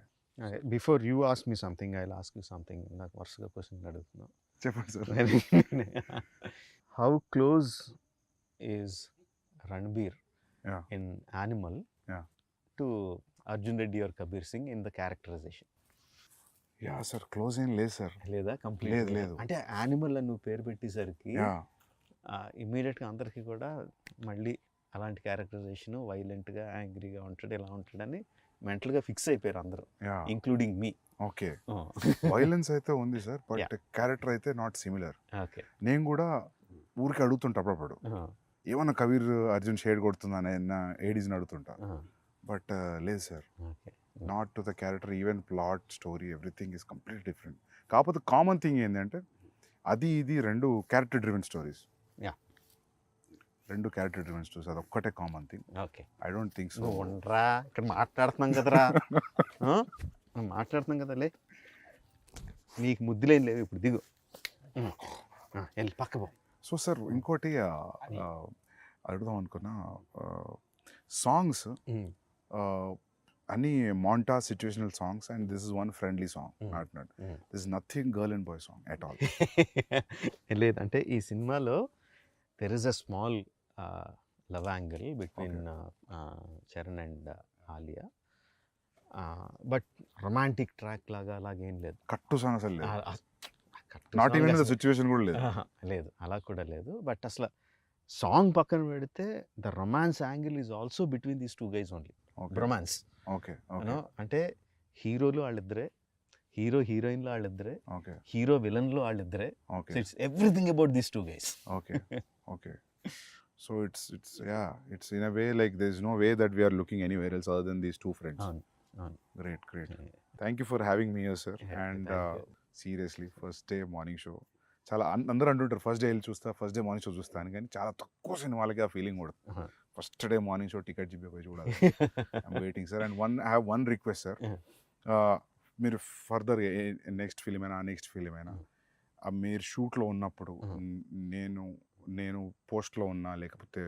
Before you ask me something, I will ask you something. నాకు వరుసగా క్వశ్చన్ అడుగుతున్నావు. చెప్పండి sir. How close is Ranbir in Animal to Arjun Reddy or Kabir Singh in the characterization? Yeah sir, close ఏం లేదు సార్. లేదా? కంప్లీట్ లేదు. అంటే యానిమల్ అని నువ్వు పేరు పెట్టేసరికి ఇమ్మీడియట్గా అందరికీ కూడా మళ్ళీ అలాంటి క్యారెక్టరైజేషన్, వైలెంట్గా, యాంగ్రీగా ఉంటాడు, ఇలా ఉంటాడని మెంటల్గా ఫిక్స్ అయిపోయారు అందరూ, ఇంక్లూడింగ్ మీ. ఓకే. వైలెన్స్ అయితే ఉంది సార్, బట్ క్యారెక్టర్ అయితే నాట్ సిమిలర్. ఓకే. నేను కూడా ఊరికి అడుగుతుంటా అప్పుడప్పుడు, ఏమన్నా కబీర్ అర్జున్ షేడ్ కొడుతుందా అని ఏడీస్ని అడుగుతుంటా. బట్ లేదు sir, not to the character. Even plot, story, everything is complete different. కాకపోతే కామన్ థింగ్ ఏంటంటే అది ఇది రెండు క్యారెక్టర్ డ్రివెన్ స్టోరీస్. రెండు క్యారెక్టర్ డ్రివెన్ స్టోరీస్, అది ఒక్కటే common thing. Okay. I don't think so. ఉండరా, ఇక్కడ మాట్లాడుతున్నాం కదరా, మాట్లాడుతున్నాం కదా, లే నీకు ముద్దులేం లేవు, ఇప్పుడు దిగు, వెళ్ళి పక్క పో. సో సార్ ఇంకోటి అడుగుదాం అనుకున్నా, సాంగ్స్ అన్ని మాంటా situational songs, and this is one friendly song, not this is nothing girl and boy song at all. లేదంటే ఈ సినిమాలో there is a small love angle between Charan and Alia, but romantic track లాగా అలాగేం లేదు. కట్టు సాంగ్ అసలు లేదు, నాట్ ఈవెన్ ద సిచ్యువేషన్ కూడా లేదు. లేదు, అలా కూడా లేదు. బట్ అసలు సాంగ్ పక్కన పెడితే the romance angle is also between these 2 guys only. Romance. Okay. అంటే హీరోలు వాళ్ళిద్దరే, హీరో హీరోయిన్లు వాళ్ళిద్దరే, ఓకే హీరో విలన్లు వాళ్ళిద్దరే. Okay so it's everything about these two guys. Okay okay so it's in a way like there's no way that we are looking anywhere else other than these two friends. అవును అవును. Great. Thank you for having me here, sir. Yeah, And thank you. seriously, first day morning show చాలా అందరూ అంటుంటారు ఫస్ట్ డే వెళ్ళి చూస్తా, ఫస్ట్ డే మార్నింగ్ షో చూస్తాను, కానీ చాలా తక్కువ సినిమాలకి ఆ ఫీలింగ్ కూడా. Uh-huh. First day morning show ticket చెప్పి చూడాలి. I'm waiting sir. And I have one request sir. మీరు ఫర్దర్ నెక్స్ట్ ఫిలిం అయినా మీరు షూట్లో ఉన్నప్పుడు నేను పోస్ట్లో ఉన్నా లేకపోతే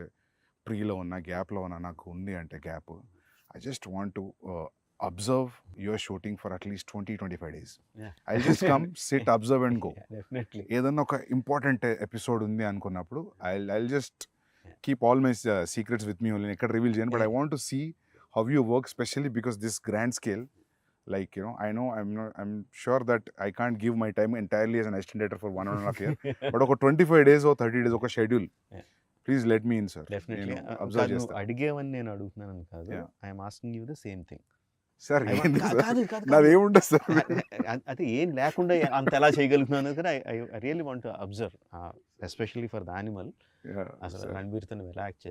ప్రీలో ఉన్నా గ్యాప్లో ఉన్నా, నాకు ఉంది అంటే gap, I just want to observe your shooting for at least 20-25 days. I just come sit observe and go. Definitely. ఏదన్నా ఒక ఇంపార్టెంట్ ఎపిసోడ్ ఉంది అనుకున్నప్పుడు I just keep all my secrets with me only. ఎక్కడ రివీల్ చేయను, but I want to see how you work, specially because this grand scale. Like, you know, I'm sure that I can't give my time entirely as an assistant director for 1.5 year. But ఒక 25 days or 30 days ఒక schedule please let me in sir. Definitely. Observe నువ్వు చేస్తాను అడిగేవని నేను అడుగుతున్నాను కాదు, Yeah. I'm asking you the same thing. Sir. కాదు నాదేముండదు సార్. అదే ఏం లేకుండా అంత ఎలా చేయగలుగుతున్నాను కదా. I really want to observe, especially for the animal. అసలు రణబీర్తో నువ్వు ఎలా యాక్ట్